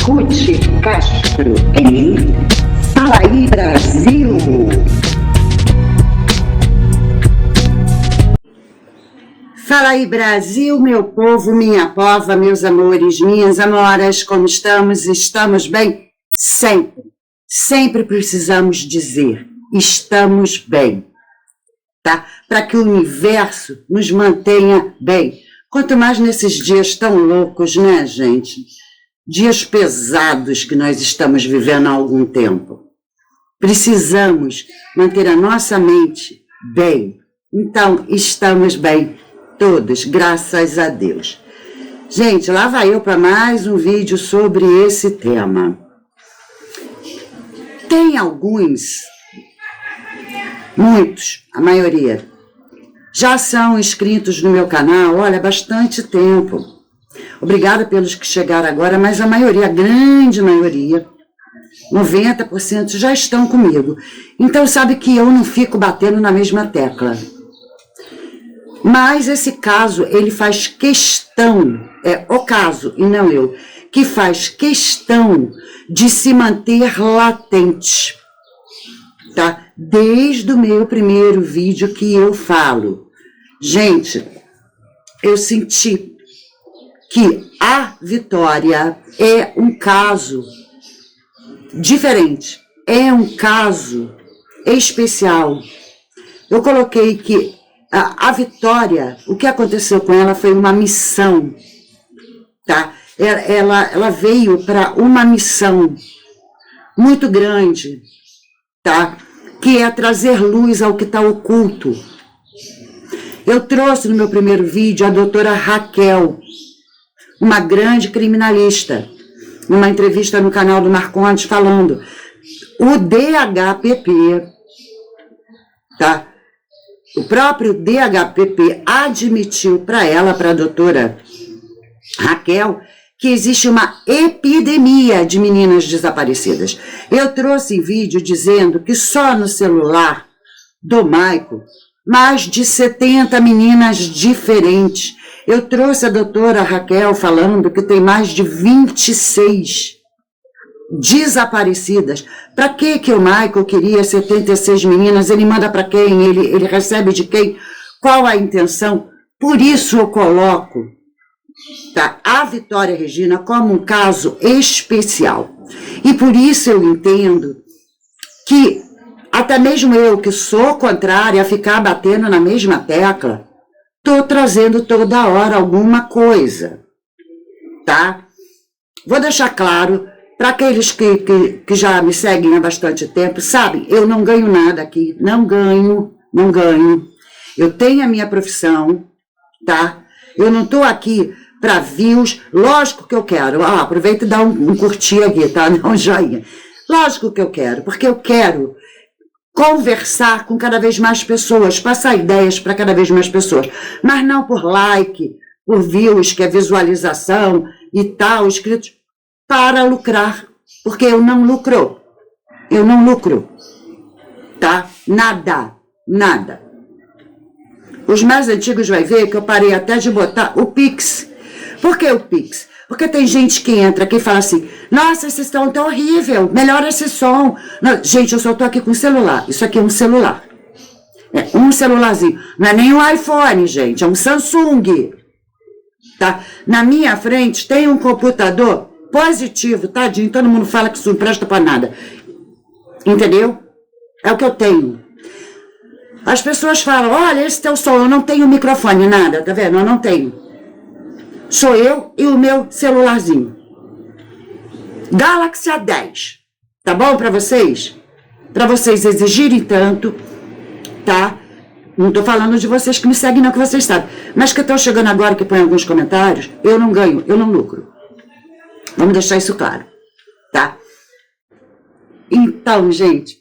Ruth Castro em Fala aí Brasil. Fala aí Brasil, meu povo, minha pova, meus amores, minhas amoras, como estamos? Estamos bem? Sempre, sempre precisamos dizer, estamos bem, tá? Para que o universo nos mantenha bem. Quanto mais nesses dias tão loucos, né, gente? Dias pesados que nós estamos vivendo há algum tempo. Precisamos manter a nossa mente bem. Então, estamos bem todos, graças a Deus. Gente, lá vai eu para mais um vídeo sobre esse tema. Tem alguns, muitos, a maioria, já são inscritos no meu canal, olha, há bastante tempo. Obrigada pelos que chegaram agora, mas a maioria, a grande maioria, 90% já estão comigo. Então sabe que eu não fico batendo na mesma tecla. Mas esse caso, ele faz questão, o caso, e não eu, que faz questão de se manter latente, tá? Desde o meu primeiro vídeo que eu falo. Gente, eu senti que a Vitória é um caso diferente, é um caso especial. Eu coloquei que a Vitória, o que aconteceu com ela foi uma missão, tá? Ela veio para uma missão muito grande, tá? Que é trazer luz ao que está oculto. Eu trouxe no meu primeiro vídeo a doutora Raquel, uma grande criminalista, numa entrevista no canal do Marcondes, falando o DHPP, tá? O próprio DHPP admitiu para ela, para a doutora Raquel, que existe uma epidemia de meninas desaparecidas. Eu trouxe vídeo dizendo que só no celular do Maico, mais de 70 meninas diferentes. Eu trouxe a doutora Raquel falando que tem mais de 26 desaparecidas. Para que o Michael queria 76 meninas? Ele manda para quem? Ele recebe de quem? Qual a intenção? Por isso eu coloco, tá, a Vitória Regina como um caso especial. E por isso eu entendo que até mesmo eu, que sou contrária a ficar batendo na mesma tecla, estou trazendo toda hora alguma coisa, tá? Vou deixar claro, para aqueles que já me seguem há bastante tempo, sabem, eu não ganho nada aqui, não ganho. Eu tenho a minha profissão, tá? Eu não estou aqui para views, lógico que eu quero, aproveita e dá um curtir aqui, tá? Dá um joinha. Lógico que eu quero, porque eu quero conversar com cada vez mais pessoas, passar ideias para cada vez mais pessoas, mas não por like, por views, que é visualização e tal, inscritos, para lucrar, porque eu não lucro, tá? Nada. Os mais antigos vai ver que eu parei até de botar o Pix. Por que o Pix? Porque tem gente que entra aqui e fala assim, nossa, esse som tá horrível, melhora esse som. Não, gente, eu só tô aqui com celular, isso aqui é um celular. É um celularzinho, não é nem um iPhone, gente, é um Samsung. Tá? Na minha frente tem um computador positivo, tadinho, todo mundo fala que isso não presta pra nada. Entendeu? É o que eu tenho. As pessoas falam, olha, esse teu som, eu não tenho microfone, nada, tá vendo? Eu não tenho. Sou eu e o meu celularzinho. Galaxy A10. Tá bom pra vocês? Pra vocês exigirem tanto, tá? Não tô falando de vocês que me seguem, não, que vocês sabem. Mas que estão chegando agora, que põem alguns comentários, eu não ganho, eu não lucro. Vamos deixar isso claro, tá? Então, gente,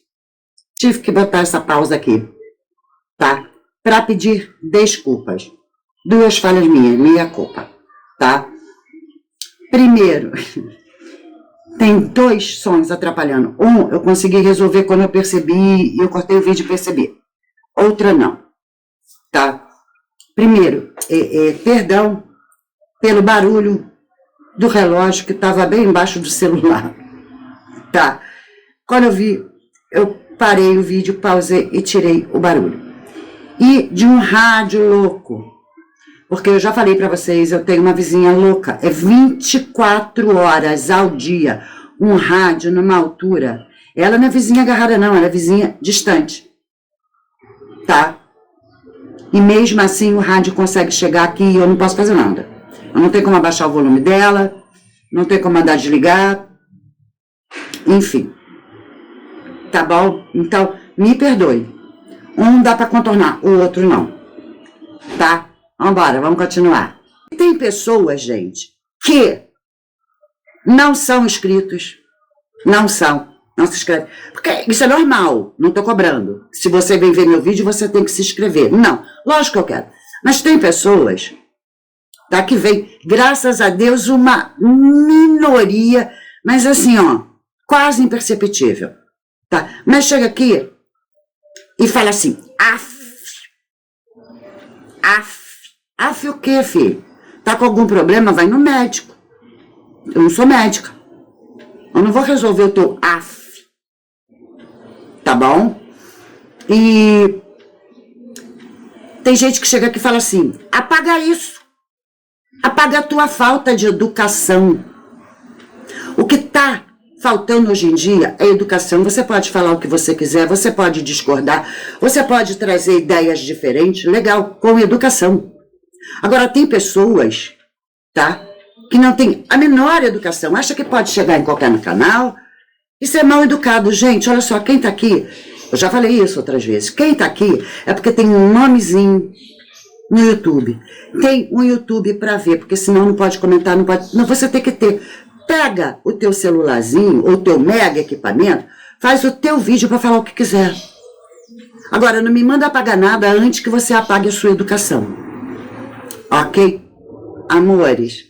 tive que botar essa pausa aqui, tá? Pra pedir desculpas. 2 falhas minhas, minha culpa. Tá? Primeiro, tem 2 sons atrapalhando. Um, eu consegui resolver quando eu percebi, e eu cortei o vídeo e percebi. Outra, não. Tá? Primeiro, perdão pelo barulho do relógio que estava bem embaixo do celular. Tá. Quando eu vi, eu parei o vídeo, pausei e tirei o barulho. E de um rádio louco. Porque eu já falei para vocês, eu tenho uma vizinha louca. É 24 horas ao dia. Um rádio numa altura. Ela não é vizinha agarrada não, ela é vizinha distante. Tá? E mesmo assim o rádio consegue chegar aqui e eu não posso fazer nada. Eu não tenho como abaixar o volume dela, não tenho como mandar desligar. Enfim. Tá bom? Então, me perdoe. Um dá para contornar, o outro não. Tá? Vambora, vamos continuar. Tem pessoas, gente, que não são inscritos. Não são. Não se inscreve. Porque isso é normal, não tô cobrando. Se você vem ver meu vídeo, você tem que se inscrever. Não, lógico que eu quero. Mas tem pessoas, tá, que vem, graças a Deus, uma minoria, mas assim, ó, quase imperceptível. Tá? Mas chega aqui e fala assim, af o quê, filho? Tá com algum problema? Vai no médico. Eu não sou médica. Eu não vou resolver o teu af. Tá bom? E tem gente que chega aqui e fala assim, apaga isso. Apaga a tua falta de educação. O que tá faltando hoje em dia é educação. Você pode falar o que você quiser, você pode discordar, você pode trazer ideias diferentes, legal, com educação. Agora, tem pessoas, tá, que não tem a menor educação, acha que pode chegar em qualquer canal e ser mal educado. Gente, olha só, quem tá aqui, eu já falei isso outras vezes, quem tá aqui é porque tem um nomezinho no YouTube. Tem um YouTube pra ver, porque senão não pode comentar, não pode... Não, você tem que ter... Pega o teu celularzinho, ou o teu mega equipamento, faz o teu vídeo para falar o que quiser. Agora, não me manda apagar nada antes que você apague a sua educação. Ok? Amores,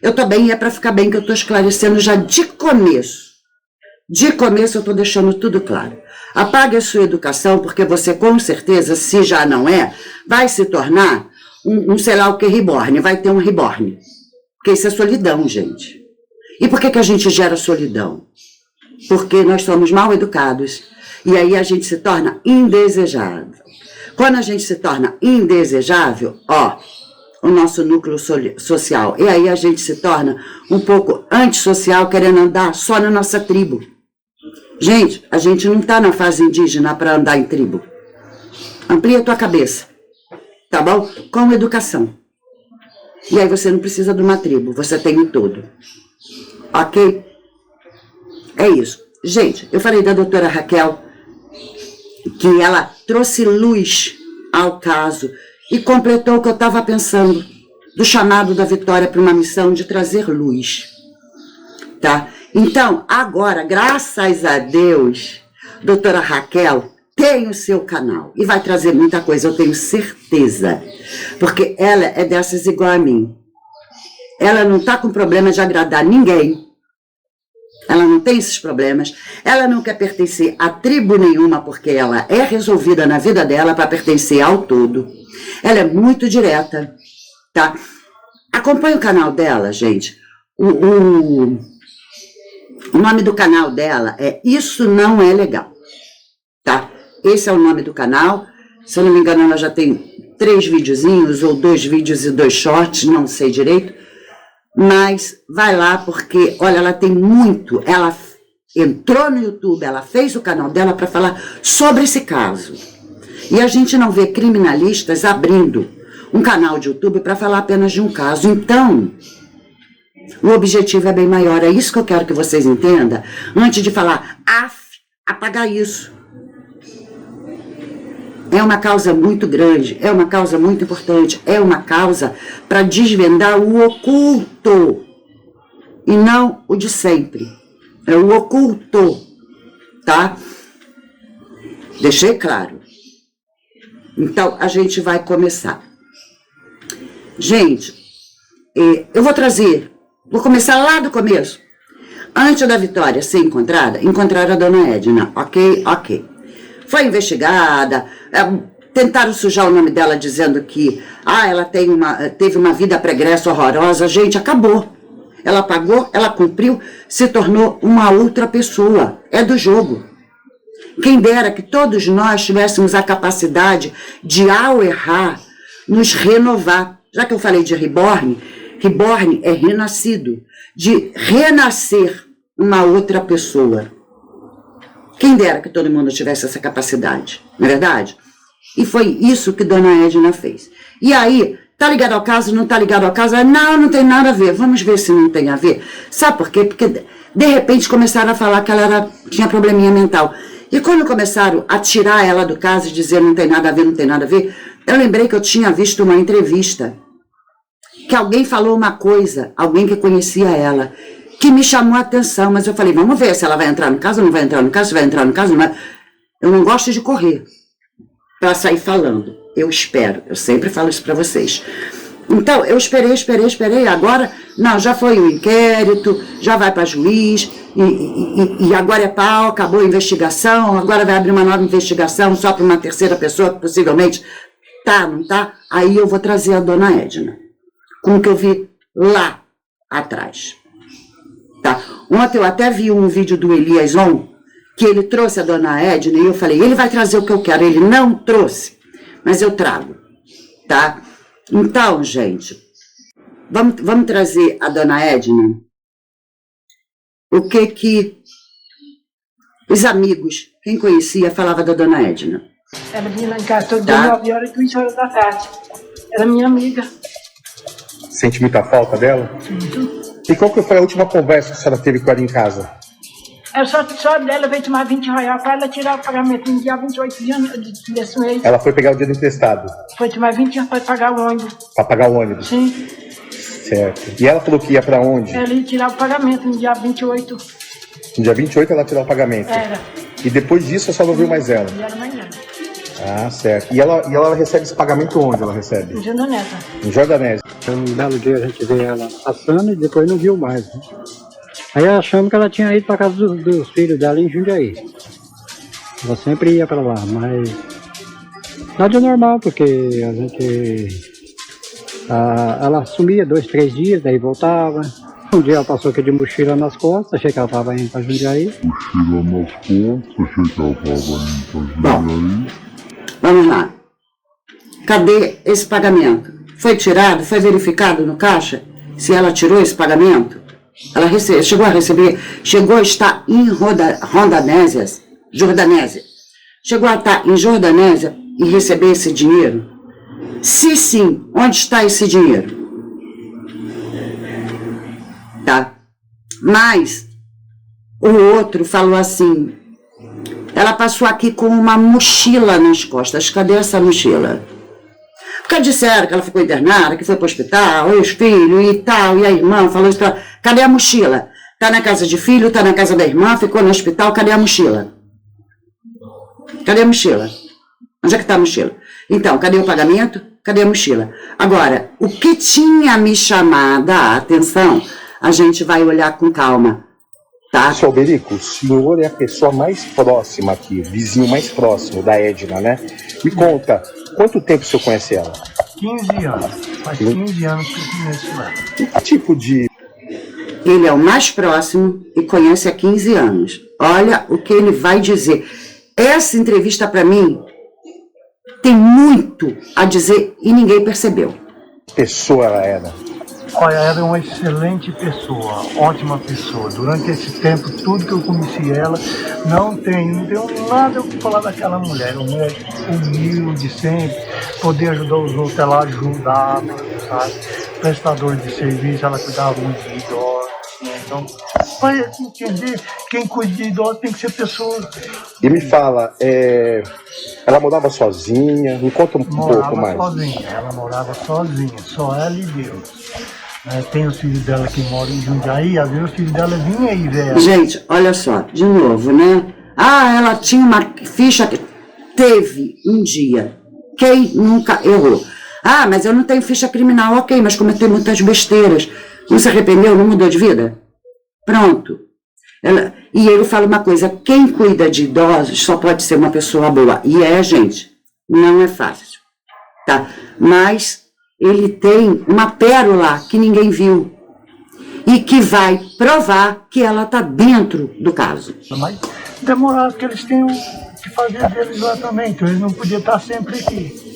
eu tô bem e é para ficar bem que eu tô esclarecendo já de começo. De começo eu tô deixando tudo claro. Apague a sua educação, porque você com certeza, se já não é, vai se tornar sei lá o que, reborn, vai ter um reborn. Porque isso é solidão, gente. E por que a gente gera solidão? Porque nós somos mal educados. E aí a gente se torna indesejável. Quando a gente se torna indesejável, ó, o nosso núcleo social. E aí a gente se torna um pouco antissocial, querendo andar só na nossa tribo. Gente, a gente não está na fase indígena para andar em tribo. Amplia a tua cabeça. Tá bom? Com educação. E aí você não precisa de uma tribo, você tem em tudo. Ok? É isso. Gente, eu falei da doutora Raquel, que ela trouxe luz ao caso e completou o que eu estava pensando, do chamado da Vitória para uma missão de trazer luz. Tá? Então, agora, graças a Deus, doutora Raquel tem o seu canal e vai trazer muita coisa, eu tenho certeza. Porque ela é dessas igual a mim. Ela não está com problema de agradar ninguém. Ela não tem esses problemas. Ela não quer pertencer a tribo nenhuma, porque ela é resolvida na vida dela para pertencer ao todo. Ela é muito direta, tá? Acompanhe o canal dela, gente. O nome do canal dela é Isso Não É Legal, tá? Esse é o nome do canal. Se eu não me engano, ela já tem 3 videozinhos, ou 2 vídeos e 2 shorts, não sei direito. Mas vai lá porque, olha, ela tem muito, ela entrou no YouTube, ela fez o canal dela para falar sobre esse caso. E a gente não vê criminalistas abrindo um canal de YouTube para falar apenas de um caso. Então, o objetivo é bem maior, é isso que eu quero que vocês entendam, antes de falar, apagar isso. É uma causa muito grande, é uma causa muito importante, é uma causa para desvendar o oculto e não o de sempre. É o oculto, tá? Deixei claro. Então, a gente vai começar. Gente, eu vou começar lá do começo. Antes da Vitória ser encontraram a dona Edna, ok? Ok. Foi investigada, tentaram sujar o nome dela dizendo que ela teve uma vida pregressa horrorosa. Gente, acabou. Ela pagou, ela cumpriu, se tornou uma outra pessoa. É do jogo. Quem dera que todos nós tivéssemos a capacidade de, ao errar, nos renovar. Já que eu falei de reborn, reborn é renascido, de renascer uma outra pessoa. Quem dera que todo mundo tivesse essa capacidade, não é verdade? E foi isso que Dona Edna fez. E aí, tá ligado ao caso, não tá ligado ao caso? Não tem nada a ver. Vamos ver se não tem a ver. Sabe por quê? Porque, de repente, começaram a falar que ela tinha probleminha mental. E quando começaram a tirar ela do caso e dizer não tem nada a ver, não tem nada a ver, eu lembrei que eu tinha visto uma entrevista que alguém falou uma coisa, alguém que conhecia ela, que me chamou a atenção, mas eu falei, vamos ver se ela vai entrar no caso ou não vai entrar no caso, se vai entrar no caso, não vai. Eu não gosto de correr para sair falando. Eu espero, eu sempre falo isso para vocês. Então, eu esperei, agora, não, já foi o inquérito, já vai para juiz, e agora é pau, acabou a investigação, agora vai abrir uma nova investigação só para uma terceira pessoa, que possivelmente tá, não tá? Aí eu vou trazer a Dona Edna, com o que eu vi lá atrás. Tá? Ontem eu até vi um vídeo do Elias On, que ele trouxe a Dona Edna, e eu falei, ele vai trazer o que eu quero, ele não trouxe, mas eu trago, tá? Então, gente, vamos trazer a Dona Edna, o que os amigos, quem conhecia, falava da Dona Edna. Ela vinha lá em casa todo dia, 9 horas e 2 horas da tarde. Era minha amiga. Sente muita falta dela? Sinto. E qual que foi a última conversa que a senhora teve com ela em casa? Eu só dela veio tomar 20 reais para ela tirar o pagamento no dia 28 desse mês. Ela foi pegar o dinheiro emprestado? Foi tomar 20 reais para pagar o ônibus. Para pagar o ônibus? Sim. Certo. E ela falou que ia para onde? Ela ia tirar o pagamento no dia 28. No dia 28 ela tirou o pagamento? Era. E depois disso a senhora não viu mais ela? E era amanhã. Ah, certo. E ela recebe esse pagamento onde ela recebe? Em Jordanesa. Em Jordanese. Um belo dia a gente vê ela passando e depois não viu mais, né? Aí achamos que ela tinha ido para casa dos filhos dela em Jundiaí. Ela sempre ia para lá, mas nada de normal, porque a gente... ela sumia 2, 3 dias, daí voltava. Um dia ela passou aqui de mochila nas costas, achei que ela estava indo para Jundiaí. Mochila nas costas, achei que ela estava indo para Jundiaí. Vamos lá. Cadê esse pagamento? Foi tirado? Foi verificado no caixa? Se ela tirou esse pagamento? Ela chegou a receber, chegou a estar em Jordanésia, chegou a estar em Jordanésia e receber esse dinheiro? Se sim, onde está esse dinheiro? Tá? Mas o outro falou assim, ela passou aqui com uma mochila nas costas, cadê essa mochila? Porque disseram que ela ficou internada, que foi para o hospital, e os filhos e tal, e a irmã falou isso. Cadê a mochila? Tá na casa de filho, tá na casa da irmã, ficou no hospital, cadê a mochila? Cadê a mochila? Onde é que está a mochila? Então, cadê o pagamento? Cadê a mochila? Agora, o que tinha me chamado a atenção, a gente vai olhar com calma, tá? Seu Berico, o senhor é a pessoa mais próxima aqui, vizinho mais próximo da Edna, né? Me conta, quanto tempo o senhor conhece ela? 15 anos. Faz 15 anos que eu conheço ela. Que tipo de... Ele é o mais próximo e conhece há 15 anos. Olha o que ele vai dizer. Essa entrevista, para mim, tem muito a dizer e ninguém percebeu. Que pessoa ela era? Olha, era uma excelente pessoa, ótima pessoa. Durante esse tempo, tudo que eu conheci ela, não tenho nada para falar daquela mulher. Uma mulher humilde sempre, poder ajudar os outros, ela ajudava, sabe? Prestador de serviço, ela cuidava muito de idosos. Então, para entender, quem cuida de idosos tem que ser pessoa. E me fala, ela morava sozinha? Me conta um pouco mais. Ela morava sozinha, só ela e Deus. Tem os filhos dela que moram em Jundiaí, às vezes os filhos dela vinham aí ver ela. Gente, olha só, de novo, né? Ah, ela tinha uma ficha que teve um dia. Quem nunca errou? Ah, mas eu não tenho ficha criminal. Ok, mas cometeu muitas besteiras. Não se arrependeu, não mudou de vida? Pronto. E ele fala uma coisa, quem cuida de idosos só pode ser uma pessoa boa. E gente, não é fácil, tá? Mas ele tem uma pérola que ninguém viu. e que vai provar que ela está dentro do caso. Mas demorado, porque eles têm que fazer deles lá também, então eles não podiam estar sempre aqui.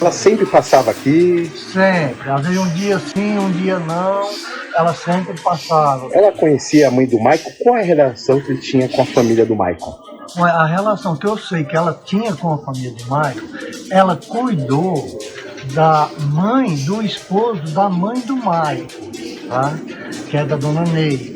Ela sempre passava aqui. Sempre. Às vezes um dia sim, um dia não. Ela sempre passava. Ela conhecia a mãe do Michael? Qual é a relação que ele tinha com a família do Michael? A relação que eu sei que ela tinha com a família do Michael, ela cuidou da mãe do esposo da mãe do Michael, tá? Que é da dona Neide.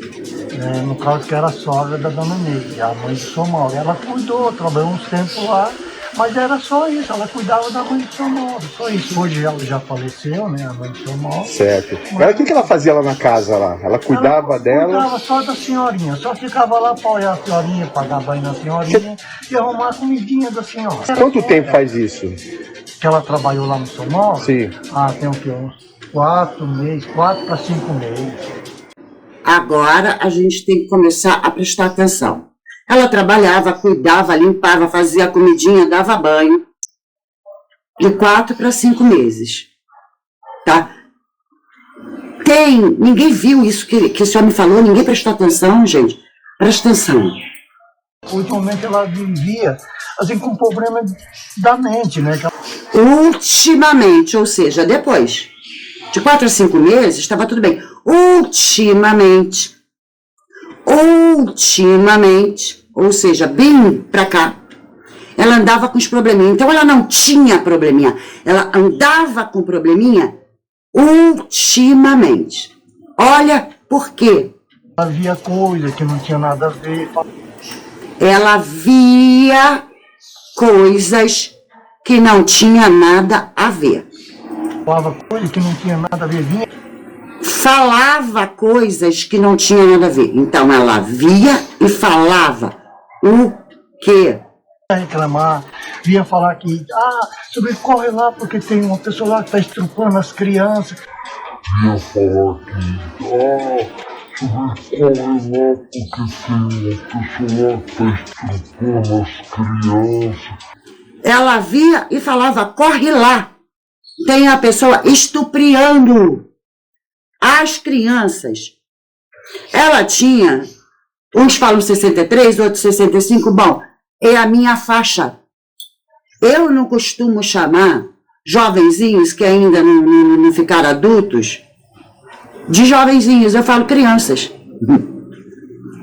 No caso que era a sogra da dona Neide, a mãe do Somauro. Ela cuidou, trabalhou uns tempos lá. Mas era só isso, ela cuidava da mãe de São Mauro, só isso. Hoje ela já faleceu, né, a mãe de São Mauro. Certo. Mas o que ela fazia lá na casa lá? Ela cuidava dela? Cuidava só da senhorinha, só ficava lá para olhar a senhorinha, pagar banho na senhorinha e arrumar a comidinha da senhora. Quanto tempo faz isso? Que ela trabalhou lá no São Mauro? Sim. Tem o quê? Uns 4 meses, 4 para 5 meses. Agora a gente tem que começar a prestar atenção. Ela trabalhava, cuidava, limpava, fazia comidinha, dava banho. De 4 para 5 meses. Tá? Ninguém viu isso que o senhor me falou, ninguém prestou atenção, gente. Presta atenção. Ultimamente ela vivia, assim, com problema da mente, né? Ultimamente, ou seja, depois de 4 a 5 meses, estava tudo bem. Ultimamente, ou seja, bem pra cá, ela andava com os probleminha. Então ela não tinha probleminha, ela andava com probleminha ultimamente. Olha por quê. Ela via coisa que não tinha nada a ver. Ela via coisas que não tinha nada a ver. Falava coisa que não tinha nada a ver. Falava coisas que não tinha nada a ver. Então ela via e falava o quê? Reclamar, vinha falar que corre lá porque tem uma pessoa lá que está estrupando as crianças. Vinha falar que corre lá porque tem uma pessoa lá que está estrupando as crianças. Ela via e falava, corre lá. Tem a pessoa estupriando as crianças. Ela tinha, uns falam 63, outros 65, bom, é a minha faixa. Eu não costumo chamar jovenzinhos que ainda não ficaram adultos de jovenzinhos, eu falo crianças.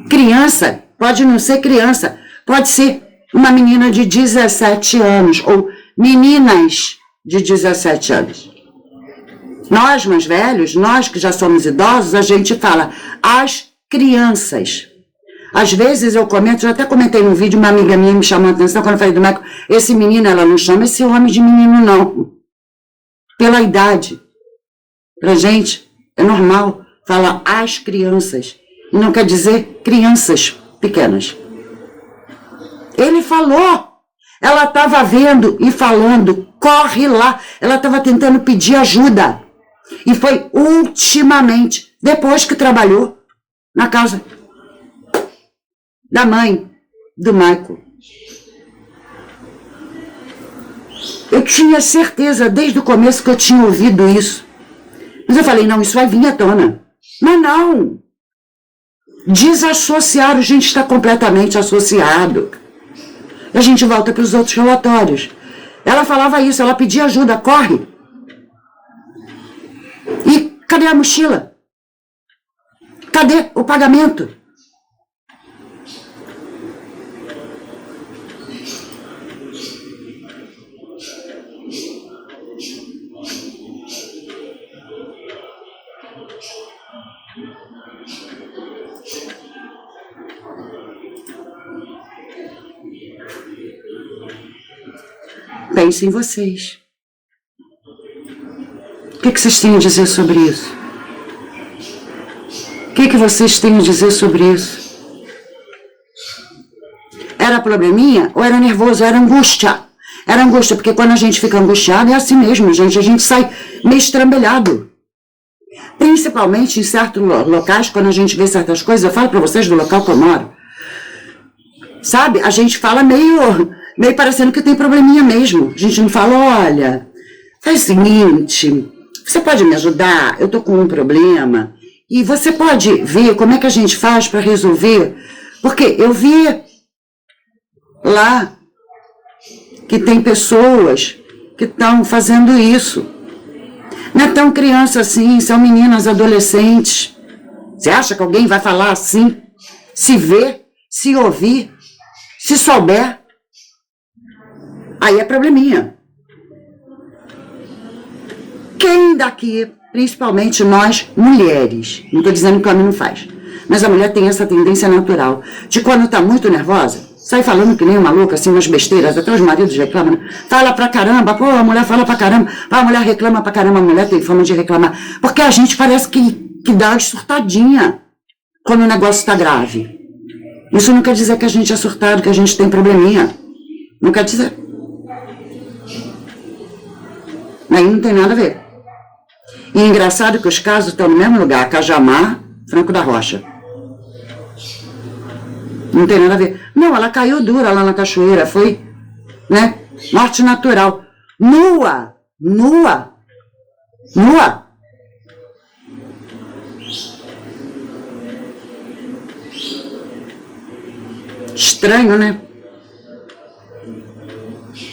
Criança pode não ser criança, pode ser uma menina de 17 anos ou meninas de 17 anos. Nós mais velhos, nós que já somos idosos, a gente fala as crianças. Às vezes eu comento, já até comentei num vídeo, uma amiga minha me chamou a atenção quando eu falei do Michael, esse menino, ela não chama esse homem de menino não. Pela idade. Pra gente é normal falar as crianças. E não quer dizer crianças pequenas. Ele falou. Ela estava vendo e falando, corre lá. Ela estava tentando pedir ajuda. E foi ultimamente, depois que trabalhou na casa da mãe do Michael. Eu tinha certeza desde o começo que eu tinha ouvido isso. Mas eu falei, não, isso vai vir à tona. Mas não. Desassociar, a gente está completamente associado. E a gente volta para os outros relatórios. Ela falava isso, ela pedia ajuda, corre. E cadê a mochila? Cadê o pagamento? Pense em vocês. O que vocês têm a dizer sobre isso? O que vocês têm a dizer sobre isso? Era probleminha ou era nervoso? Era angústia. Era angústia, porque quando a gente fica angustiado é assim mesmo, gente. A gente sai meio estrambelhado. Principalmente em certos locais, quando a gente vê certas coisas, eu falo para vocês do local que eu moro. Sabe? A gente fala meio parecendo que tem probleminha mesmo. A gente não fala, olha, faz o seguinte, você pode me ajudar? Eu tô com um problema E você pode ver como é que a gente faz para resolver, porque eu vi lá que tem pessoas que estão fazendo isso. Não é tão criança assim, são meninas adolescentes. Você acha que alguém vai falar assim? Se ver, se ouvir, se souber, aí é probleminha. Quem daqui, principalmente nós, mulheres, não estou dizendo que o homem não faz, mas a mulher tem essa tendência natural de quando está muito nervosa, sai falando que nem uma louca, assim, umas besteiras, até os maridos reclamam, né? Fala pra caramba, pô, a mulher fala pra caramba, a mulher reclama pra caramba, a mulher tem fama de reclamar, porque a gente parece que dá uma surtadinha quando o negócio está grave. Isso não quer dizer que a gente é surtado, que a gente tem probleminha, não quer dizer. Aí não tem nada a ver. E é engraçado que os casos estão no mesmo lugar, Cajamar, Franco da Rocha. Não tem nada a ver. Não, ela caiu dura lá na cachoeira, foi, né, morte natural. Nua, nua, nua. Estranho, né?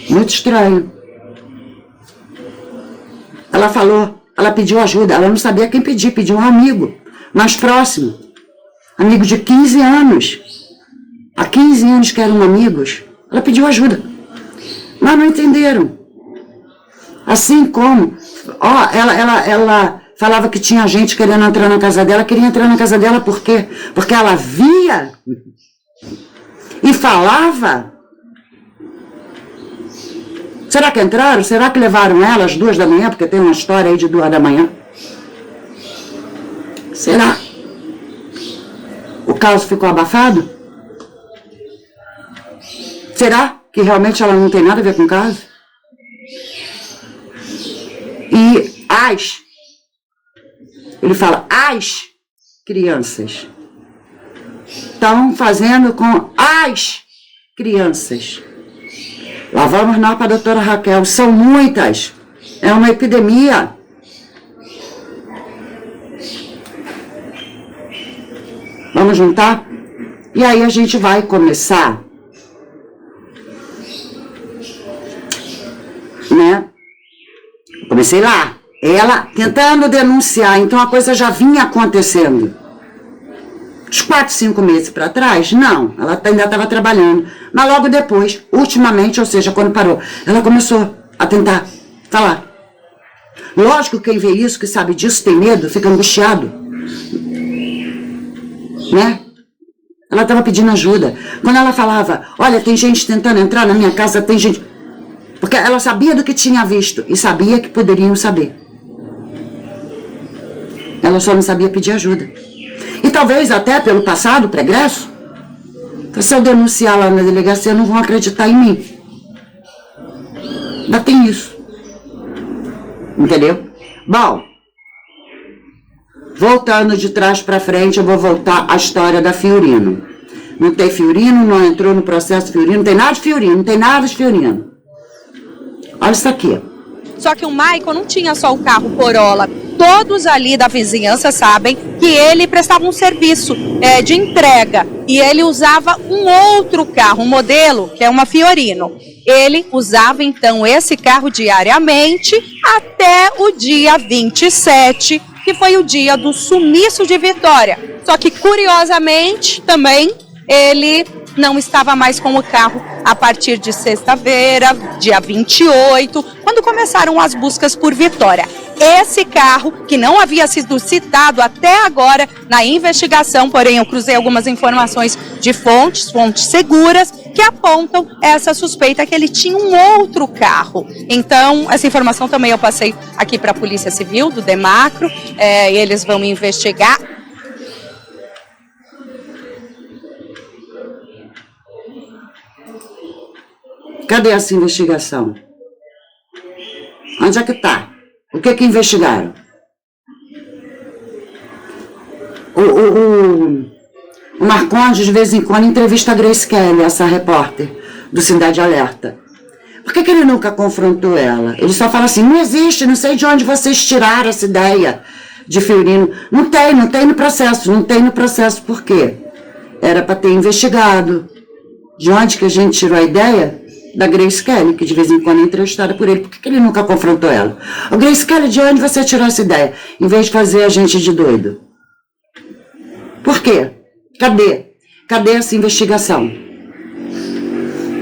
Muito estranho. Ela falou, ela pediu ajuda, ela não sabia quem pedir, pediu um amigo mais próximo, amigo de 15 anos. Há 15 anos que eram amigos, ela pediu ajuda, mas não entenderam. Assim como, ela falava que tinha gente querendo entrar na casa dela, queria entrar na casa dela por quê? Porque ela via e falava. Será que entraram? Será que levaram ela às 2 da manhã? Porque tem uma história aí de 2 da manhã. Será? O caso ficou abafado? Será que realmente ela não tem nada a ver com o caso? E ele fala, as crianças estão fazendo com as crianças. Lá vamos nós para a doutora Raquel, são muitas, é uma epidemia. Vamos juntar? E aí a gente vai começar, né? Comecei lá, ela tentando denunciar, então a coisa já vinha acontecendo. Uns 4, 5 meses para trás, não, ela ainda estava trabalhando. Mas logo depois, ultimamente, ou seja, quando parou, ela começou a tentar falar. Lógico, quem vê isso, que sabe disso, tem medo, fica angustiado. Né? Ela estava pedindo ajuda. Quando ela falava, olha, tem gente tentando entrar na minha casa, tem gente... Porque ela sabia do que tinha visto e sabia que poderiam saber. Ela só não sabia pedir ajuda. E talvez até pelo passado, pregresso, se eu denunciar lá na delegacia, não vão acreditar em mim. Ainda tem isso. Entendeu? Bom, voltando de trás para frente, eu vou voltar à história da Fiorino. Não tem Fiorino, não entrou no processo Fiorino, não tem nada de Fiorino, não tem nada de Fiorino. Olha isso aqui. Só que o Maicon não tinha só o carro Corolla. Todos ali da vizinhança sabem que ele prestava um serviço de entrega e ele usava um outro carro, um modelo, que é uma Fiorino. Ele usava então esse carro diariamente até o dia 27, que foi o dia do sumiço de Vitória. Só que, curiosamente, também ele não estava mais com o carro a partir de sexta-feira, dia 28, quando começaram as buscas por Vitória. Esse carro, que não havia sido citado até agora na investigação, porém eu cruzei algumas informações de fontes seguras, que apontam essa suspeita que ele tinha um outro carro. Então, essa informação também eu passei aqui para a Polícia Civil, do Demacro, eles vão investigar. Cadê essa investigação? Onde é que está? O que investigaram? O Marcondes, de vez em quando, entrevista a Grace Kelly, essa repórter do Cidade Alerta. Por que ele nunca confrontou ela? Ele só fala assim, não existe, não sei de onde vocês tiraram essa ideia de Fiorino. Não tem no processo. Por quê? Era para ter investigado. De onde que a gente tirou a ideia? Da Grace Kelly, que de vez em quando é entrevistada por ele. Por que ele nunca confrontou ela? Ô, Grace Kelly, de onde você tirou essa ideia? Em vez de fazer a gente de doido. Por quê? Cadê essa investigação?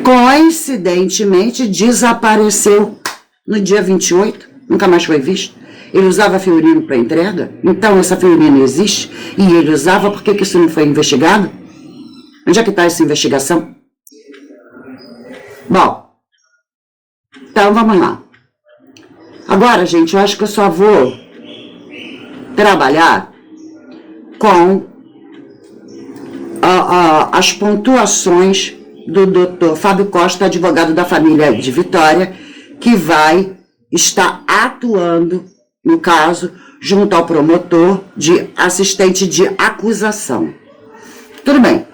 Coincidentemente, desapareceu no dia 28, nunca mais foi visto. Ele usava Fiorino para entrega, então essa Fiorino existe, e ele usava, por que isso não foi investigado? Onde é que está essa investigação? Bom, então vamos lá. Agora, gente, eu acho que eu só vou trabalhar com as pontuações do Dr. Fábio Costa, advogado da família de Vitória, que vai estar atuando, no caso, junto ao promotor de assistente de acusação. Tudo bem,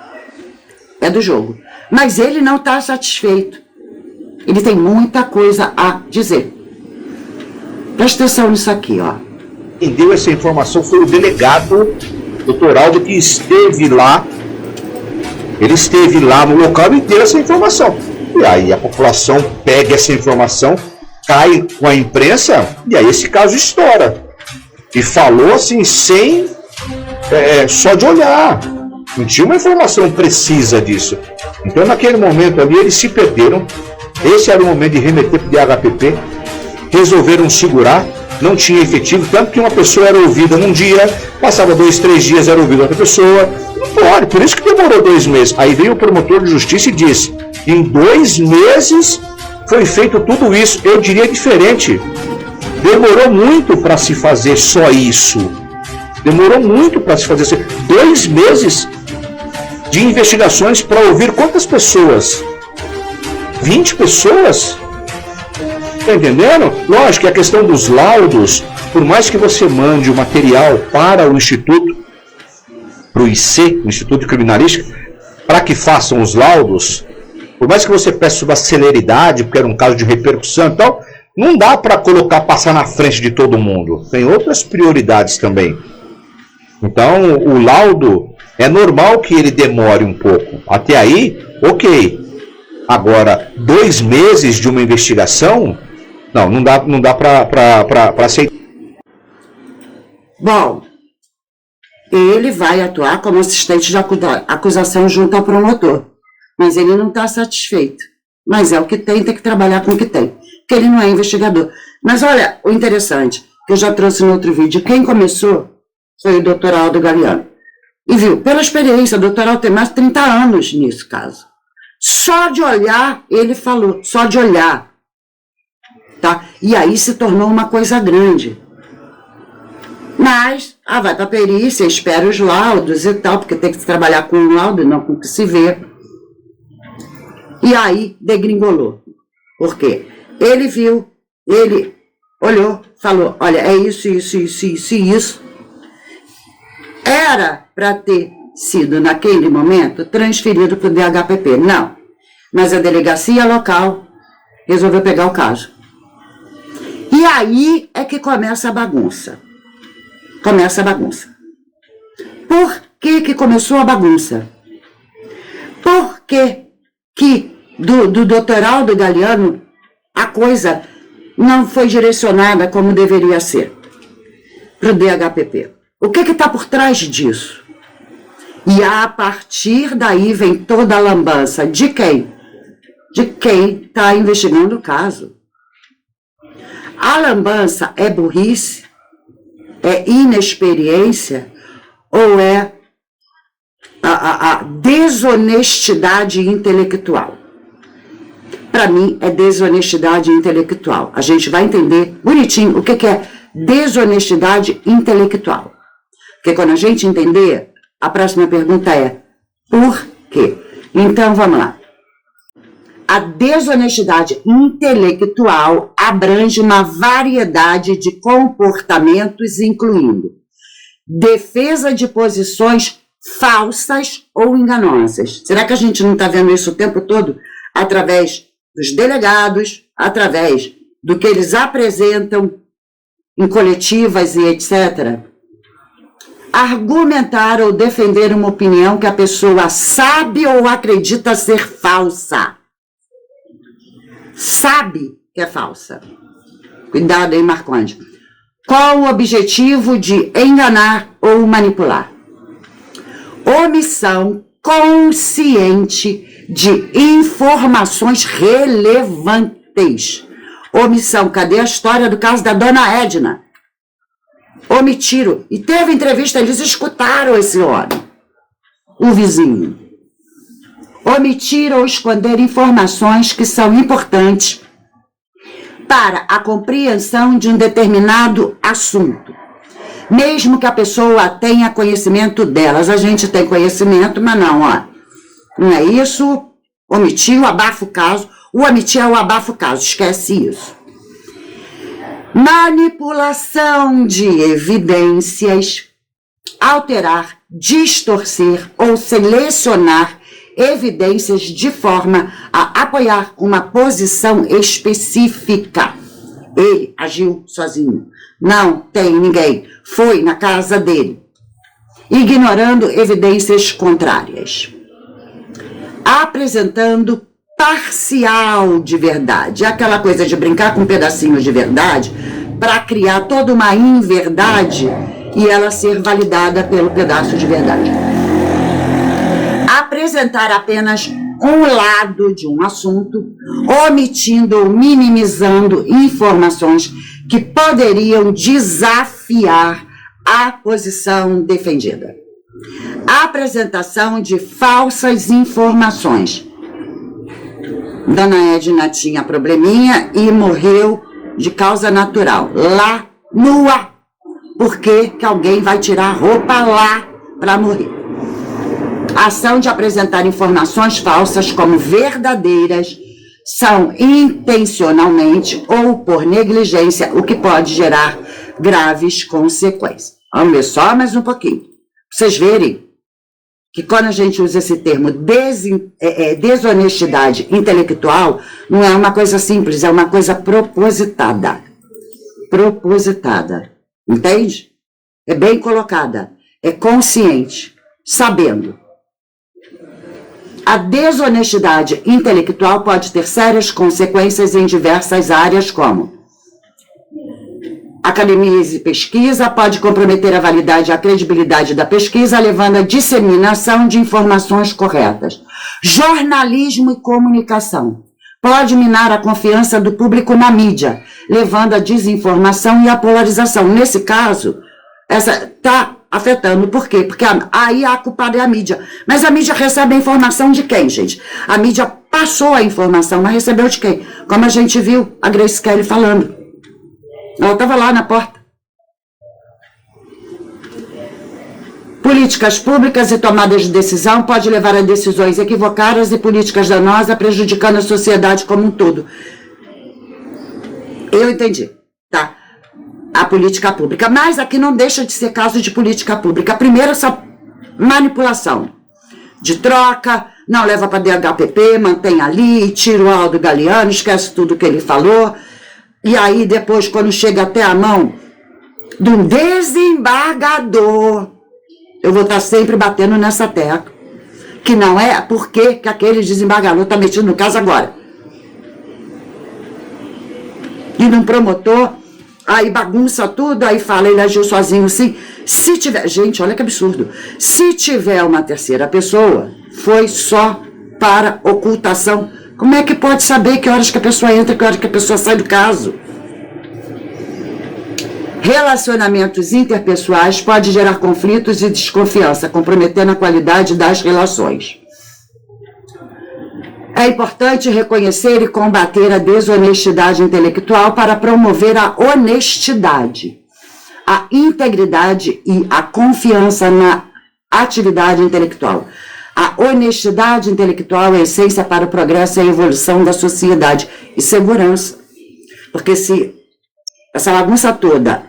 é do jogo. Mas ele não está satisfeito. Ele tem muita coisa a dizer. Presta atenção nisso aqui, ó. Quem deu essa informação foi o delegado, Dr. Aldo, que esteve lá. Ele esteve lá no local e deu essa informação. E aí a população pega essa informação, cai com a imprensa, e aí esse caso estoura. E falou assim, sem só de olhar. Não tinha uma informação precisa disso. Então naquele momento ali eles se perderam. Esse era o momento de remeter para o DHPP. Resolveram segurar. Não tinha efetivo, tanto que uma pessoa era ouvida num dia, passava 2, 3 dias, era ouvida outra pessoa. Não pode, por isso que demorou 2 meses. Aí veio o promotor de justiça e disse, em 2 meses foi feito tudo isso. Eu diria diferente. Demorou muito para se fazer só isso. Demorou muito para se fazer isso. 2 meses de investigações para ouvir quantas pessoas? 20 pessoas? Tá entendendo? Lógico que a questão dos laudos, por mais que você mande o material para o Instituto, para o IC, o Instituto de Criminalística, para que façam os laudos, por mais que você peça uma celeridade, porque era um caso de repercussão e tal, não dá para passar na frente de todo mundo. Tem outras prioridades também. Então, o laudo, é normal que ele demore um pouco. Até aí, ok. Agora, 2 meses de uma investigação... Não dá para aceitar. Bom, ele vai atuar como assistente de acusação junto ao promotor, mas ele não está satisfeito. Mas é o que tem que trabalhar com o que tem, porque ele não é investigador. Mas olha, o interessante, que eu já trouxe no outro vídeo, quem começou foi o Dr. Aldo Galeano. E viu, pela experiência, o Dr. Aldo tem mais de 30 anos nisso caso. Só de olhar, ele falou, só de olhar. Tá? E aí se tornou uma coisa grande. Mas, vai para a perícia, espera os laudos e tal, porque tem que trabalhar com o laudo e não com o que se vê. E aí degringolou. Por quê? Ele viu, ele olhou, falou, olha, é isso. Era para ter sido, naquele momento, transferido para o DHPP. Não. Mas a delegacia local resolveu pegar o caso. E aí é que começa a bagunça. Por que começou a bagunça? Porque que do Dr. Aldo Galeano a coisa não foi direcionada como deveria ser para o DHPP. O que está por trás disso? E a partir daí vem toda a lambança. De quem? De quem está investigando o caso. A lambança é burrice? É inexperiência? Ou é a desonestidade intelectual? Para mim, é desonestidade intelectual. A gente vai entender bonitinho o que é desonestidade intelectual. Porque quando a gente entender, a próxima pergunta é por quê? Então, vamos lá. A desonestidade intelectual abrange uma variedade de comportamentos, incluindo defesa de posições falsas ou enganosas. Será que a gente não está vendo isso o tempo todo? Através dos delegados, através do que eles apresentam em coletivas e etc. argumentar ou defender uma opinião que a pessoa sabe ou acredita ser falsa. Sabe que é falsa. Cuidado, hein, Marconde? Qual o objetivo de enganar ou manipular? Omissão consciente de informações relevantes. Omissão, cadê a história do caso da dona Edna? Omitiram. E teve entrevista, eles escutaram esse homem, o vizinho. Omitir ou esconder informações que são importantes para a compreensão de um determinado assunto. Mesmo que a pessoa tenha conhecimento delas. A gente tem conhecimento, mas não, ó. Não é isso. Omitiu, abafa o caso. O omitir é o abafa o caso. Esquece isso. Manipulação de evidências. Alterar, distorcer ou selecionar evidências de forma a apoiar uma posição específica. Ele agiu sozinho. Não tem ninguém. Foi na casa dele. Ignorando evidências contrárias. Apresentando parcial de verdade. Aquela coisa de brincar com pedacinhos de verdade para criar toda uma inverdade e ela ser validada pelo pedaço de verdade. Apresentar apenas um lado de um assunto, omitindo ou minimizando informações que poderiam desafiar a posição defendida. Apresentação de falsas informações. Dona Edna tinha probleminha e morreu de causa natural, lá, nua. Por que alguém vai tirar a roupa lá para morrer? A ação de apresentar informações falsas como verdadeiras são intencionalmente ou por negligência, o que pode gerar graves consequências. Vamos ver só mais um pouquinho. Pra vocês verem que quando a gente usa esse termo desonestidade intelectual, não é uma coisa simples, é uma coisa propositada. Propositada. Entende? É bem colocada. É consciente. Sabendo. A desonestidade intelectual pode ter sérias consequências em diversas áreas, como academias e pesquisa, pode comprometer a validade e a credibilidade da pesquisa, levando à disseminação de informações corretas. Jornalismo e comunicação. Pode minar a confiança do público na mídia, levando à desinformação e à polarização. Nesse caso, essa está afetando. Por quê? Porque aí a culpada é a mídia. Mas a mídia recebe a informação de quem, gente? A mídia passou a informação, mas recebeu de quem? Como a gente viu a Grace Kelly falando. Ela estava lá na porta. Políticas públicas e tomadas de decisão pode levar a decisões equivocadas e políticas danosas, prejudicando a sociedade como um todo. Eu entendi, tá? A política pública. Mas aqui não deixa de ser caso de política pública. Primeiro, essa manipulação de troca, não leva para DHPP, mantém ali, tira o Aldo Galeano, esquece tudo que ele falou. E aí, depois, quando chega até a mão de um desembargador, eu vou estar sempre batendo nessa tecla. Que não é porque que aquele desembargador está metido no caso agora. E num promotor, aí bagunça tudo, aí fala, ele agiu sozinho, sim. Se tiver, gente, olha que absurdo. Se tiver uma terceira pessoa, foi só para ocultação. Como é que pode saber que horas que a pessoa entra e que horas que a pessoa sai do caso? Relacionamentos interpessoais podem gerar conflitos e desconfiança, comprometendo a qualidade das relações. É importante reconhecer e combater a desonestidade intelectual para promover a honestidade, a integridade e a confiança na atividade intelectual. A honestidade intelectual é a essência para o progresso e a evolução da sociedade e segurança. Porque se essa bagunça toda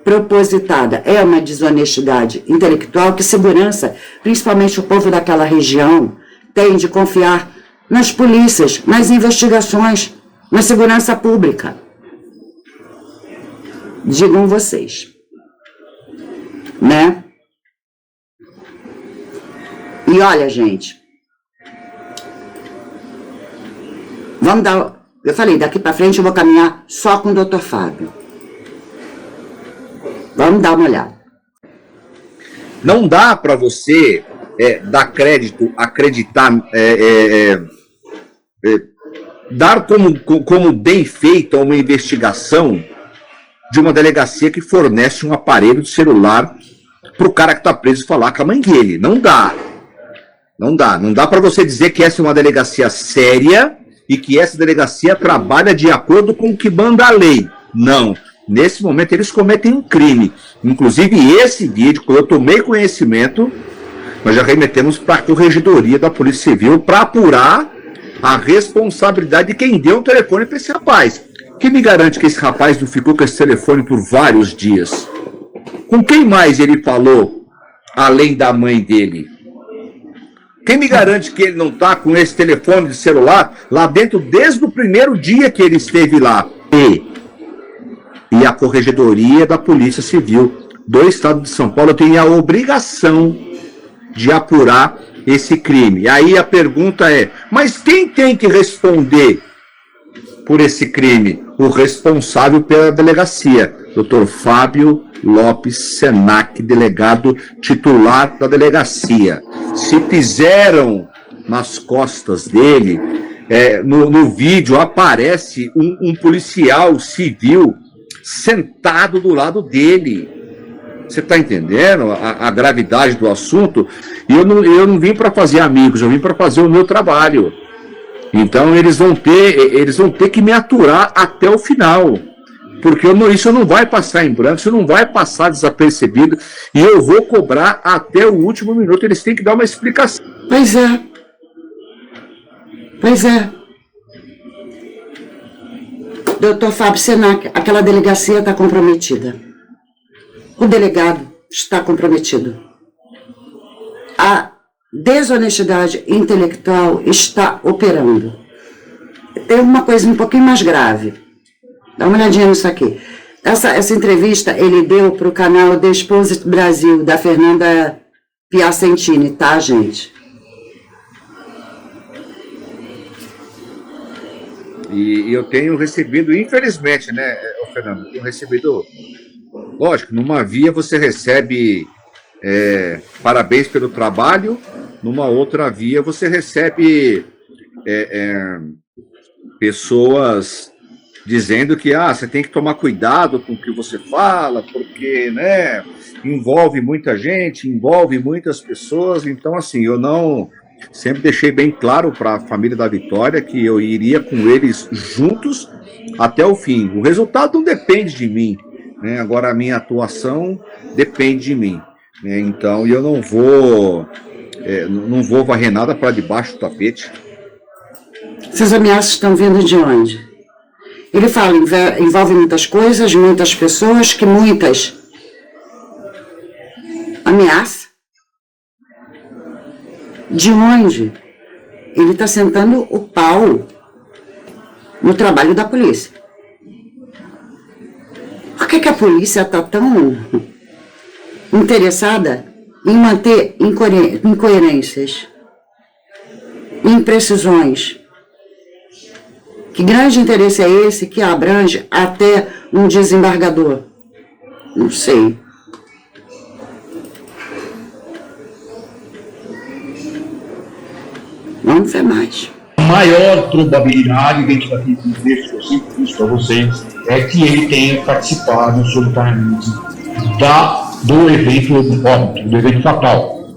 propositada é uma desonestidade intelectual, que segurança, principalmente o povo daquela região, tem de confiar nas polícias, nas investigações, na segurança pública. Digam vocês, né? E olha, gente, vamos dar... Eu falei, daqui para frente eu vou caminhar só com o Dr. Fábio. Vamos dar uma olhada. Não dá para você dar crédito, acreditar, dar como bem feita uma investigação de uma delegacia que fornece um aparelho de celular para o cara que está preso falar com a mãe dele. Não dá. Não dá. Não dá para você dizer que essa é uma delegacia séria e que essa delegacia trabalha de acordo com o que manda a lei. Não. Nesse momento eles cometem um crime. Inclusive esse vídeo, quando eu tomei conhecimento, nós já remetemos para a Corregedoria da Polícia Civil para apurar a responsabilidade de quem deu o telefone para esse rapaz. Quem me garante que esse rapaz não ficou com esse telefone por vários dias? Com quem mais ele falou, além da mãe dele? Quem me garante que ele não está com esse telefone de celular lá dentro desde o primeiro dia que ele esteve lá? E a Corregedoria da Polícia Civil do Estado de São Paulo tem a obrigação de apurar esse crime. Aí a pergunta é, mas quem tem que responder por esse crime? O responsável pela delegacia, Dr. Fábio Lopes Senac, delegado titular da delegacia. Se fizeram nas costas dele, no vídeo aparece um policial civil sentado do lado dele. Você está entendendo a gravidade do assunto? E eu não vim para fazer amigos, eu vim para fazer o meu trabalho. Então eles vão ter que me aturar até o final. Porque isso não vai passar em branco, isso não vai passar desapercebido. E eu vou cobrar até o último minuto. Eles têm que dar uma explicação. Pois é. Pois é. Doutor Fábio Senac, aquela delegacia está comprometida. O delegado está comprometido. A desonestidade intelectual está operando. Tem uma coisa um pouquinho mais grave. Dá uma olhadinha nisso aqui. Essa entrevista ele deu para o canal The Exposed Brasil, da Fernanda Piacentini, tá, gente? E eu tenho recebido, infelizmente, né, Fernando, tenho recebido, lógico, numa via você recebe parabéns pelo trabalho, numa outra via você recebe pessoas dizendo que você tem que tomar cuidado com o que você fala, porque, né, envolve muita gente, envolve muitas pessoas. Então, assim, eu não... Sempre deixei bem claro para a família da Vitória que eu iria com eles juntos até o fim. O resultado não depende de mim, né? Agora a minha atuação depende de mim, né? Então eu não vou varrer nada para debaixo do tapete. Essas ameaças estão vindo de onde? Ele fala, envolve muitas coisas, muitas pessoas, que muitas ameaçam. De onde? Ele está sentando o pau no trabalho da polícia. Por que a polícia está tão interessada em manter incoerências, imprecisões? Que grande interesse é esse que abrange até um desembargador? Não sei. Vamos ver mais. A maior probabilidade, que a gente está aqui dizer, eu sempre disse para vocês, é que ele tenha participado simultaneamente do evento óbito, do evento fatal.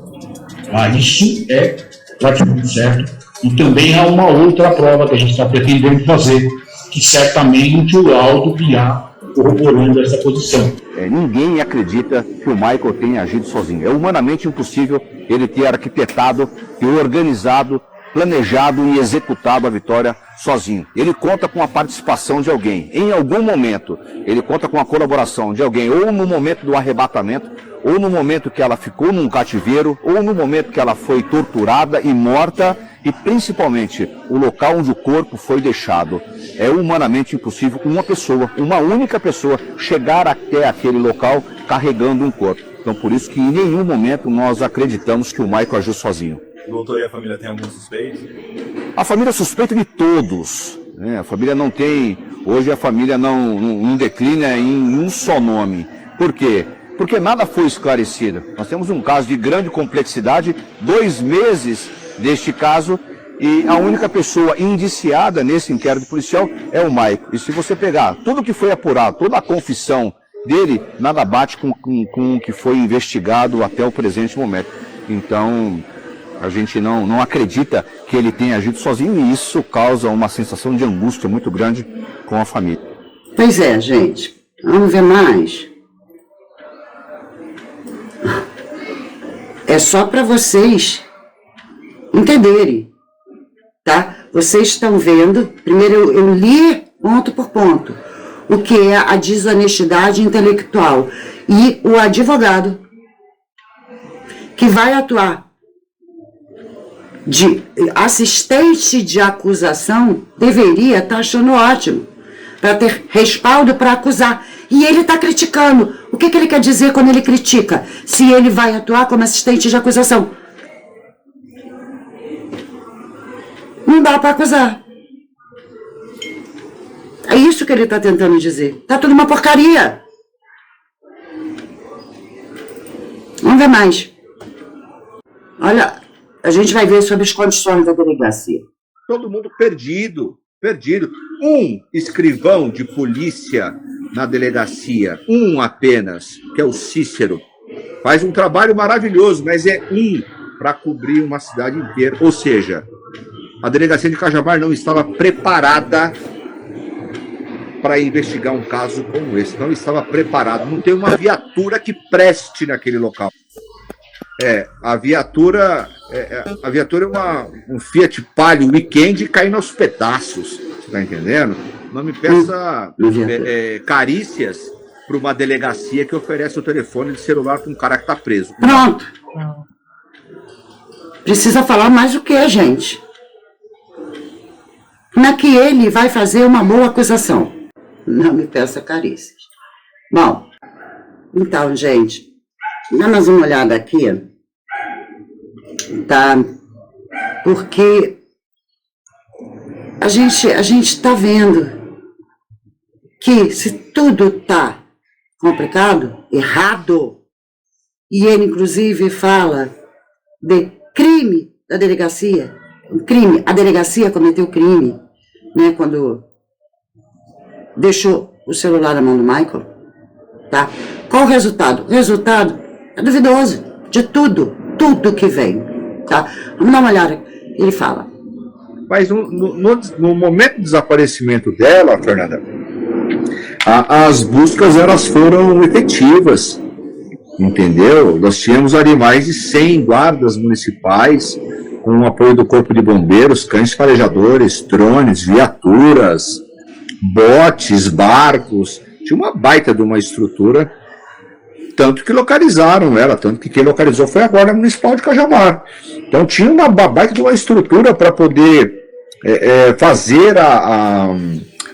Isso é praticamente certo. E também há uma outra prova que a gente está pretendendo fazer, que certamente o laudo virá corroborando essa posição. Ninguém acredita que o Michael tenha agido sozinho. É humanamente impossível ele ter arquitetado, ter organizado, planejado e executado a Vitória sozinho. Ele conta com a participação de alguém. Em algum momento, ele conta com a colaboração de alguém, ou no momento do arrebatamento, ou no momento que ela ficou num cativeiro, ou no momento que ela foi torturada e morta, e principalmente o local onde o corpo foi deixado. É humanamente impossível uma pessoa, uma única pessoa, chegar até aquele local carregando um corpo. Então por isso que em nenhum momento nós acreditamos que o Michael agiu sozinho. doutor e a família têm algum suspeito? A família suspeita de todos, né? A família não tem, hoje a família não declina em um só nome. Por quê? Porque nada foi esclarecido. Nós temos um caso de grande complexidade, 2 meses deste caso, e a única pessoa indiciada nesse inquérito policial é o Maico. E se você pegar tudo que foi apurado, toda a confissão dele, nada bate com o que foi investigado até o presente momento. Então, a gente não acredita que ele tenha agido sozinho, e isso causa uma sensação de angústia muito grande com a família. Pois é, gente. Vamos ver mais. É só para vocês entenderem, tá? Vocês estão vendo, primeiro eu li ponto por ponto, o que é a desonestidade intelectual, e o advogado que vai atuar de assistente de acusação deveria estar achando ótimo, para ter respaldo para acusar. E ele está criticando. O que ele quer dizer quando ele critica? Se ele vai atuar como assistente de acusação. Não dá para acusar. É isso que ele está tentando dizer. Tá tudo uma porcaria. Vamos ver mais. Olha, a gente vai ver sobre as condições da delegacia. Todo mundo perdido. Um escrivão de polícia na delegacia, um apenas, que é o Cícero, faz um trabalho maravilhoso, mas é um para cobrir uma cidade inteira. Ou seja, a delegacia de Cajamar não estava preparada para investigar um caso como esse. Não estava preparado. Não tem uma viatura que preste naquele local. A viatura é um Fiat Palio Weekend caindo aos pedaços. Você tá entendendo? Não me peça carícias para uma delegacia que oferece o telefone de celular para um cara que está preso. Pronto. Precisa falar mais o que, gente? Como é que ele vai fazer uma boa acusação? Não me peça carícias. Bom, então, gente, dá mais uma olhada aqui, tá? Porque a gente está vendo que se tudo tá complicado, errado, e ele inclusive fala de crime da delegacia, crime, a delegacia cometeu crime, né, quando deixou o celular na mão do Michael, tá? Qual o resultado? O resultado é duvidoso de tudo que vem, tá? Vamos dar uma olhada. Ele fala. Mas no momento do desaparecimento dela, Fernanda, as buscas elas foram efetivas, entendeu? Nós tínhamos ali mais de 100 guardas municipais, com o apoio do Corpo de Bombeiros, cães farejadores, drones, viaturas, botes, barcos. Tinha uma baita de uma estrutura, tanto que localizaram ela, tanto que quem localizou foi a Guarda Municipal de Cajamar. Então tinha uma baita de uma estrutura para poder fazer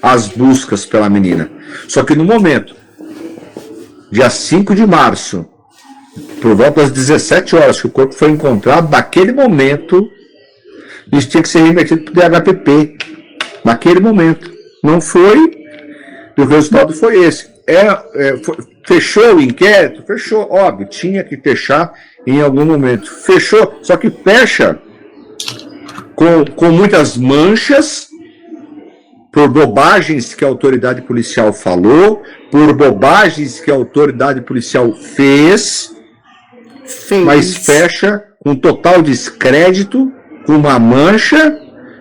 as buscas pela menina. Só que no momento, dia 5 de março, por volta das 17 horas que o corpo foi encontrado, naquele momento, isso tinha que ser remetido para o DHPP. Naquele momento. Não foi, e o resultado foi esse. Fechou o inquérito? Fechou, óbvio, tinha que fechar em algum momento. Fechou, só que fecha com muitas manchas, por bobagens que a autoridade policial falou, por bobagens que a autoridade policial fez. Mas fecha com total descrédito, com uma mancha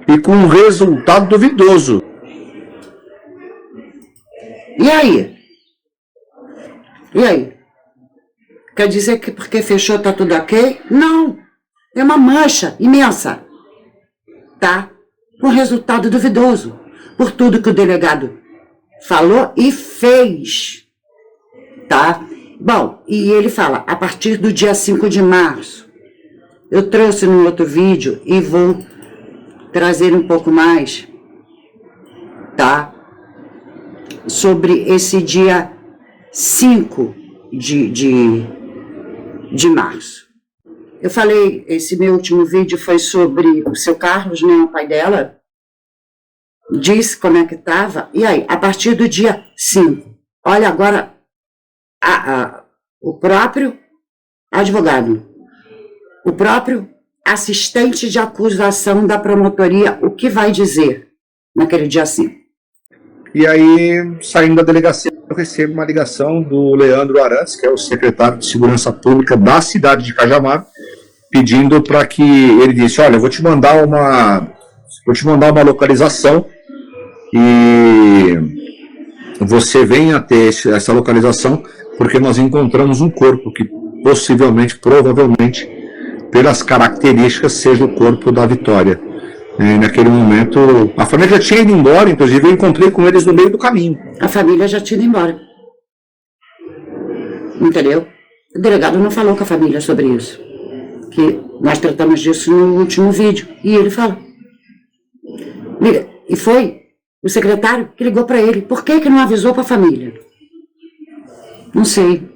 e com um resultado duvidoso. E aí? E aí? Quer dizer que porque fechou tá tudo ok? Não! É uma mancha imensa. Tá? Com resultado duvidoso. Por tudo que o delegado falou e fez. Tá? Bom, e ele fala, a partir do dia 5 de março, eu trouxe num outro vídeo e vou trazer um pouco mais, tá? Sobre esse dia 5 de março. Eu falei, esse meu último vídeo foi sobre o seu Carlos, né, o pai dela, disse como é que estava, e aí, a partir do dia 5, olha agora, o próprio advogado, o próprio assistente de acusação da promotoria, o que vai dizer naquele dia 5? E aí, saindo da delegacia, eu recebo uma ligação do Leandro Arantes, que é o secretário de Segurança Pública da cidade de Cajamar, pedindo para que ele disse, olha, eu vou te mandar uma localização e você venha ter essa localização, porque nós encontramos um corpo que possivelmente, provavelmente, pelas características, seja o corpo da Vitória. E naquele momento, a família já tinha ido embora, inclusive eu encontrei com eles no meio do caminho. A família já tinha ido embora. Entendeu? O delegado não falou com a família sobre isso. Que nós tratamos disso no último vídeo. E ele falou. E foi o secretário que ligou para ele. Por que não avisou para a família? Não sei.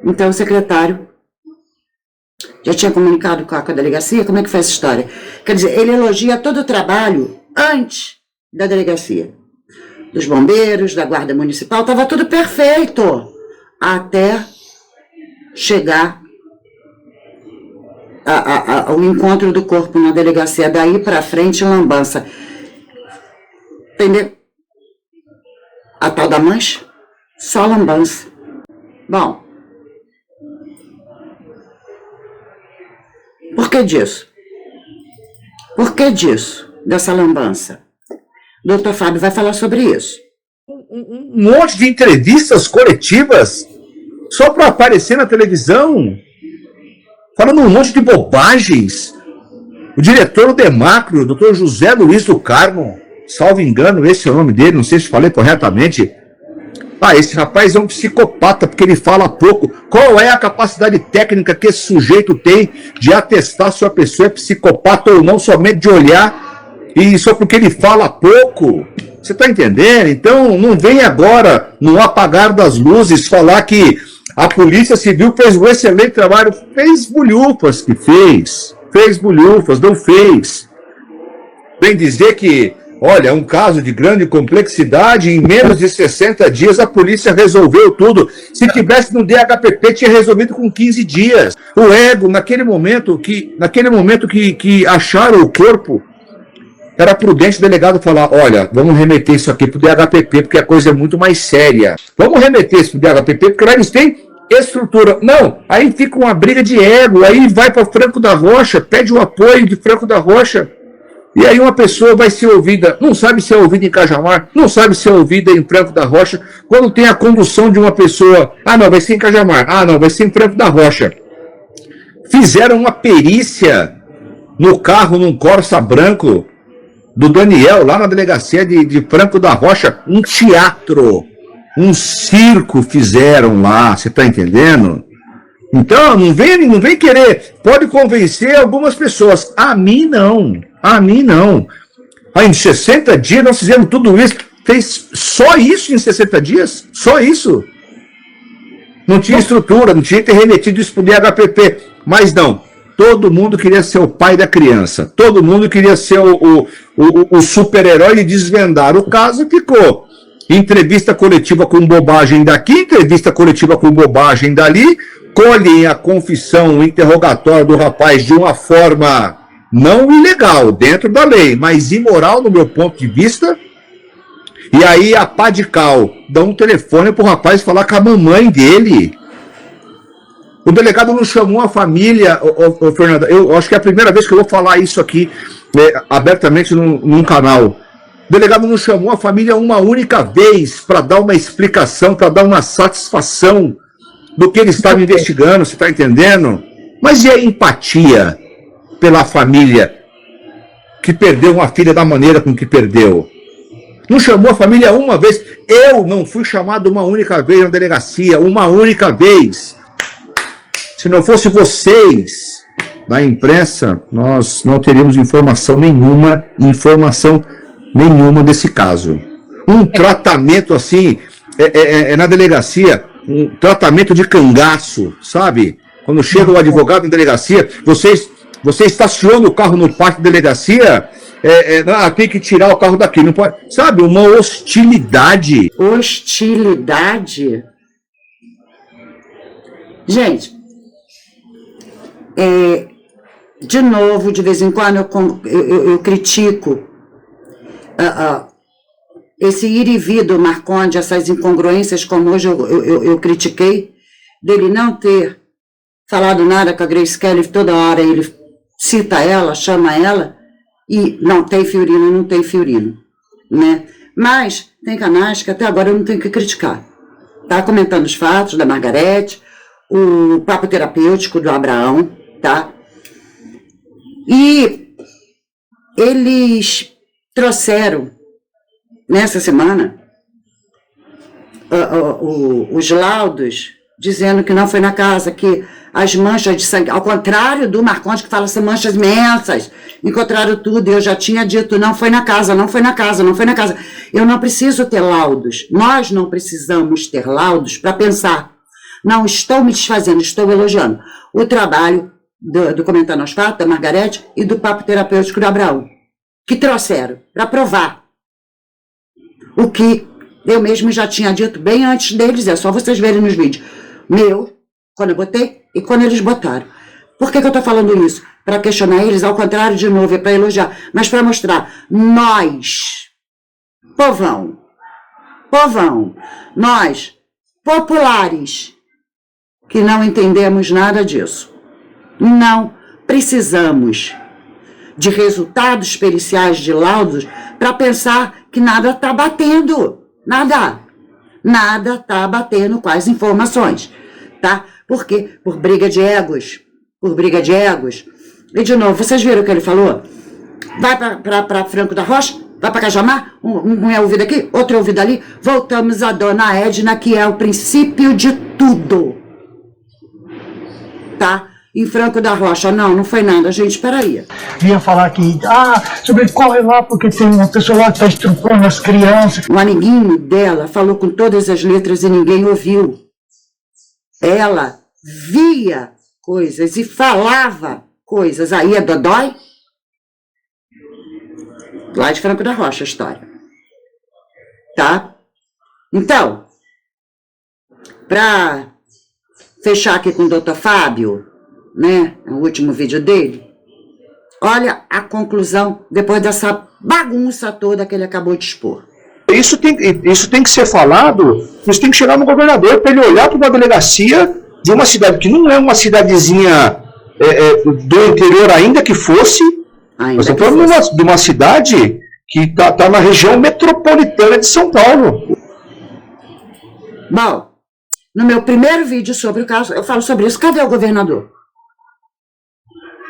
Então o secretário já tinha comunicado com a delegacia? Como é que foi essa história? Quer dizer, ele elogia todo o trabalho antes da delegacia. Dos bombeiros, da guarda municipal, estava tudo perfeito. Até chegar ao encontro do corpo na delegacia. Daí para frente, lambança. Entendeu? A tal da mancha? Só lambança. Bom, por que disso? Por que disso, dessa lambança? O doutor Fábio vai falar sobre isso. Um monte de entrevistas coletivas só para aparecer na televisão, falando um monte de bobagens. O diretor do Demacro, o doutor José Luiz do Carmo, salvo engano, esse é o nome dele, não sei se falei corretamente. Esse rapaz é um psicopata, porque ele fala pouco. Qual é a capacidade técnica que esse sujeito tem de atestar se a pessoa é psicopata ou não, somente de olhar, e só porque ele fala pouco? Você está entendendo? Então, não vem agora, no apagar das luzes, falar que a Polícia Civil fez um excelente trabalho. Fez bulhufas que fez. Fez bulhufas, não fez. Vem dizer que, olha, um caso de grande complexidade, em menos de 60 dias a polícia resolveu tudo. Se tivesse no DHPP, tinha resolvido com 15 dias. O ego, naquele momento que acharam o corpo, era prudente o delegado falar, olha, vamos remeter isso aqui para o DHPP, porque a coisa é muito mais séria. Vamos remeter isso para o DHPP, porque lá eles têm estrutura. Não, aí fica uma briga de ego, aí vai para Franco da Rocha, pede o apoio de Franco da Rocha. E aí uma pessoa vai ser ouvida, não sabe se é ouvida em Cajamar, não sabe se é ouvida em Franco da Rocha, quando tem a condução de uma pessoa, não, vai ser em Cajamar, não, vai ser em Franco da Rocha. Fizeram uma perícia no carro, num Corsa branco, do Daniel, lá na delegacia de Franco da Rocha, um teatro, um circo fizeram lá, você está entendendo? Então, não vem querer, pode convencer algumas pessoas, a mim não. Em 60 dias nós fizemos tudo isso. Fez só isso em 60 dias? Só isso? Não tinha estrutura, não tinha que ter remetido isso para o DHPP. Mas não, todo mundo queria ser o pai da criança. Todo mundo queria ser o super-herói e desvendar o caso. Ficou entrevista coletiva com bobagem daqui, entrevista coletiva com bobagem dali. Colhem a confissão, o interrogatório do rapaz de uma forma não ilegal, dentro da lei, mas imoral no meu ponto de vista. E aí a pá de cal dá um telefone pro rapaz falar com a mamãe dele. O delegado não chamou a família, Fernanda, eu acho que é a primeira vez que eu vou falar isso aqui abertamente num canal. O delegado não chamou a família uma única vez para dar uma explicação, para dar uma satisfação do que ele estava investigando, você está entendendo? Mas e a empatia pela família que perdeu uma filha da maneira com que perdeu? Não chamou a família uma vez. Eu não fui chamado uma única vez na delegacia, uma única vez. Se não fosse vocês da imprensa, nós não teríamos informação nenhuma desse caso. Um tratamento assim, na delegacia, um tratamento de cangaço, sabe? Quando chega o advogado em delegacia, você estaciona o carro no pátio da delegacia, tem que tirar o carro daqui, não pode. Sabe, uma hostilidade. Hostilidade? Gente, de novo, de vez em quando eu critico esse ir e vir do Marconde, essas incongruências, como hoje eu critiquei, dele não ter falado nada com a Grace Kelly, toda hora ele cita ela, chama ela, e não tem Fiorino, né? Mas tem canais que até agora eu não tenho que criticar. Tá comentando os fatos da Margarete, o papo terapêutico do Abraão, tá? E eles trouxeram, nessa semana, os laudos, dizendo que não foi na casa, que as manchas de sangue, ao contrário do Marcondes, que fala, são manchas imensas, encontraram tudo, e eu já tinha dito, não foi na casa. Eu não preciso ter laudos, nós não precisamos ter laudos para pensar. Não estou me desfazendo, estou elogiando o trabalho do Comentando os Fatos, da Margarete, e do Papo Terapêutico do Abraão, que trouxeram para provar o que eu mesmo já tinha dito bem antes deles, é só vocês verem nos vídeos. Quando eu botei e quando eles botaram. Por que eu estou falando isso? Para questionar eles, ao contrário, de novo, é para elogiar, mas para mostrar, nós, povão, nós, populares, que não entendemos nada disso, não precisamos de resultados periciais, de laudos, para pensar que nada está batendo, nada está batendo com as informações, tá? Por quê? Por briga de egos. E de novo, vocês viram o que ele falou? Vai para Franco da Rocha, vai para Cajamar, um é ouvido aqui, outro é ouvido ali, voltamos a Dona Edna, que é o princípio de tudo, tá? Em Franco da Rocha, não foi nada, gente, peraí. Vinha falar que, corre lá porque tem uma pessoa lá que está estrucando as crianças. Um amiguinho dela falou com todas as letras e ninguém ouviu. Ela via coisas e falava coisas. Aí é Dodói? Lá de Franco da Rocha a história. Tá? Então, para fechar aqui com o Dr. Fábio, né, o último vídeo dele, olha a conclusão depois dessa bagunça toda que ele acabou de expor. Isso tem que ser falado, isso tem que chegar no governador para ele olhar para uma delegacia de uma cidade que não é uma cidadezinha do interior, ainda que fosse. Nós estamos falando de uma cidade que está na região metropolitana de São Paulo. Bom, no meu primeiro vídeo sobre o caso, eu falo sobre isso. Cadê o governador?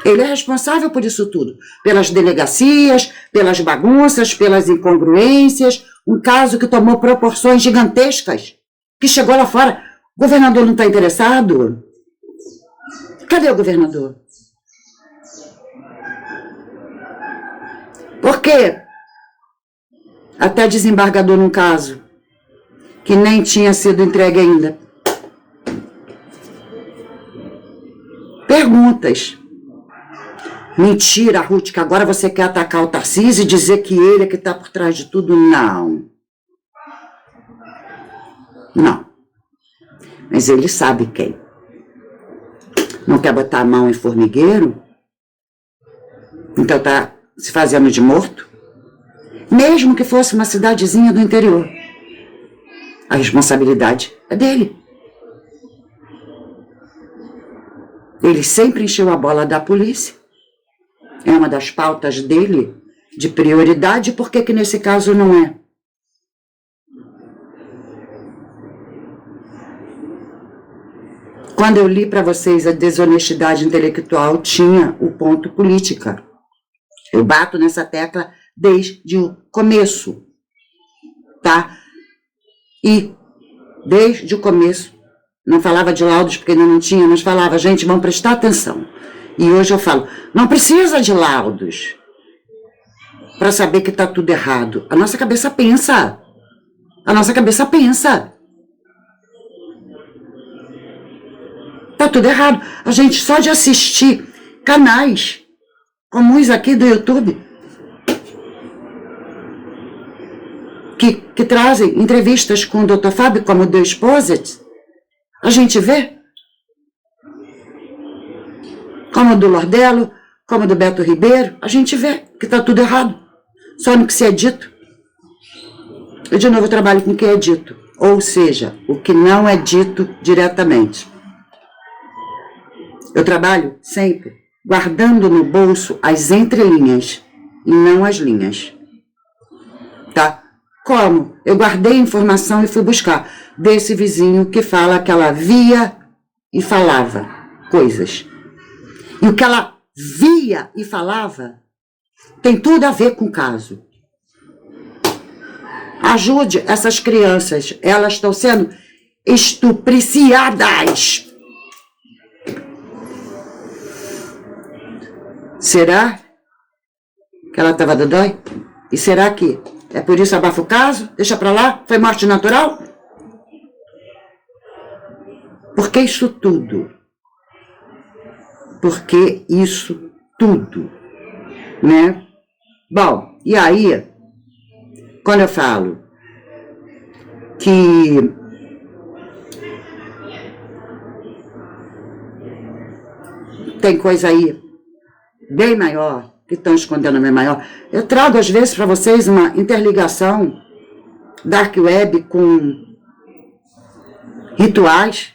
Ele é responsável por isso tudo. Pelas delegacias, pelas bagunças, pelas incongruências. Um caso que tomou proporções gigantescas, que chegou lá fora. O governador não está interessado? Cadê o governador? Por quê? Até desembargador num caso que nem tinha sido entregue ainda. Perguntas. Mentira, Ruth, que agora você quer atacar o Tarcísio e dizer que ele é que está por trás de tudo? Não. Mas ele sabe quem. Não quer botar a mão em formigueiro? Então tá se fazendo de morto? Mesmo que fosse uma cidadezinha do interior. A responsabilidade é dele. Ele sempre encheu a bola da polícia. É uma das pautas dele de prioridade, por que nesse caso não é? Quando eu li para vocês a desonestidade intelectual, tinha o ponto política. Eu bato nessa tecla desde o começo, tá? E desde o começo, não falava de laudos porque ainda não tinha, mas falava, gente, vamos prestar atenção. E hoje eu falo, não precisa de laudos para saber que está tudo errado. A nossa cabeça pensa. Tá Tá tudo errado. A gente só de assistir canais comuns aqui do YouTube que trazem entrevistas com o Dr. Fábio, como o The Exposed, a gente vê. Como o do Lordelo, como o do Beto Ribeiro, a gente vê que tá tudo errado. Só no que se é dito. Eu, de novo, trabalho com o que é dito. Ou seja, o que não é dito diretamente. Eu trabalho sempre guardando no bolso as entrelinhas e não as linhas. Tá? Como? Eu guardei informação e fui buscar desse vizinho que fala que ela via e falava coisas. E o que ela via e falava tem tudo a ver com o caso. Ajude essas crianças. Elas estão sendo estupriciadas. Será que ela estava dodói? E será que é por isso abafa o caso? Deixa pra lá? Foi morte natural? Por que isso tudo? Por que isso tudo? Né? Bom, e aí, quando eu falo que tem coisa aí bem maior, que estão escondendo bem maior, eu trago às vezes para vocês uma interligação dark web com rituais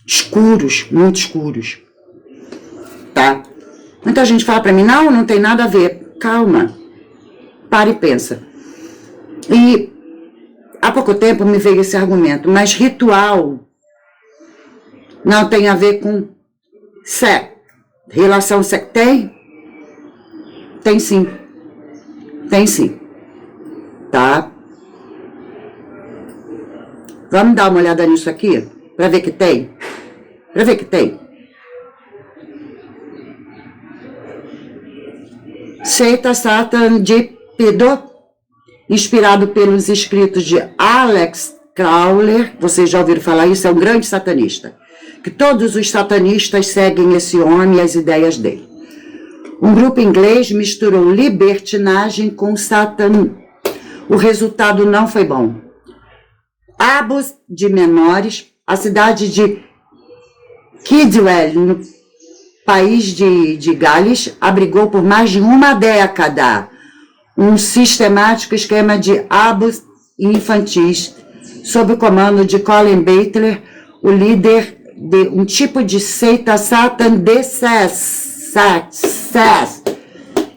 escuros, muito escuros, tá? Muita gente fala para mim, não tem nada a ver. Calma, para e pensa. E há pouco tempo me veio esse argumento, mas ritual não tem a ver com sexo. Relação sexo tem? Tem sim. Tem sim. Tá? Vamos dar uma olhada nisso aqui? Para ver que tem? Para ver que tem. Seita Satan de Pedo, inspirado pelos escritos de Alex Crowler. Vocês já ouviram falar isso? É um grande satanista. Que todos os satanistas seguem esse homem e as ideias dele. Um grupo inglês misturou libertinagem com Satan. O resultado não foi bom. Abus de menores, a cidade de Kidwell, no país de Gales, abrigou por mais de uma década um sistemático esquema de abus infantis, sob o comando de Colin Battler, o líder de um tipo de seita Satan DCS.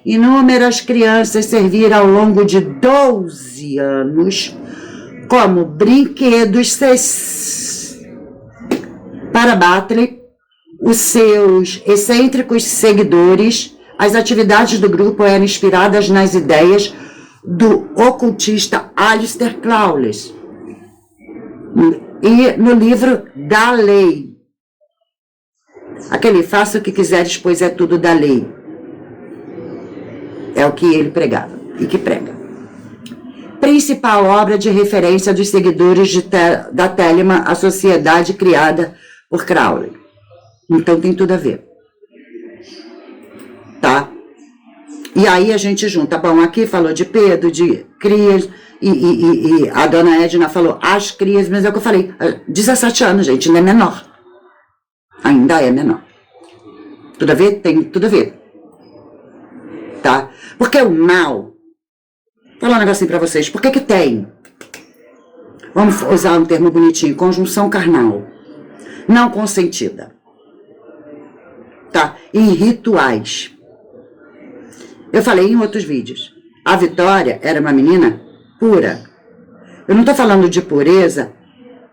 Inúmeras crianças serviram ao longo de 12 anos como brinquedos para Batley, os seus excêntricos seguidores. As atividades do grupo eram inspiradas nas ideias do ocultista Aleister Crowley e no livro Da Lei. Aquele faça o que quiseres, pois é tudo da lei. É o que ele pregava e que prega. Principal obra de referência dos seguidores da Telemann, a sociedade criada por Crowley. Então tem tudo a ver. Tá? E aí a gente junta. Bom, aqui falou de Pedro, de crias, e a dona Edna falou as crias, mas é o que eu falei. 17 anos, gente, ainda é menor. Ainda é menor. Tudo a ver? Tem tudo a ver. Tá? Porque o mal... Vou falar um negocinho pra vocês. Por que tem? Vamos usar um termo bonitinho. Conjunção carnal. Não consentida. Tá? Em rituais. Eu falei em outros vídeos. A Vitória era uma menina pura. Eu não tô falando de pureza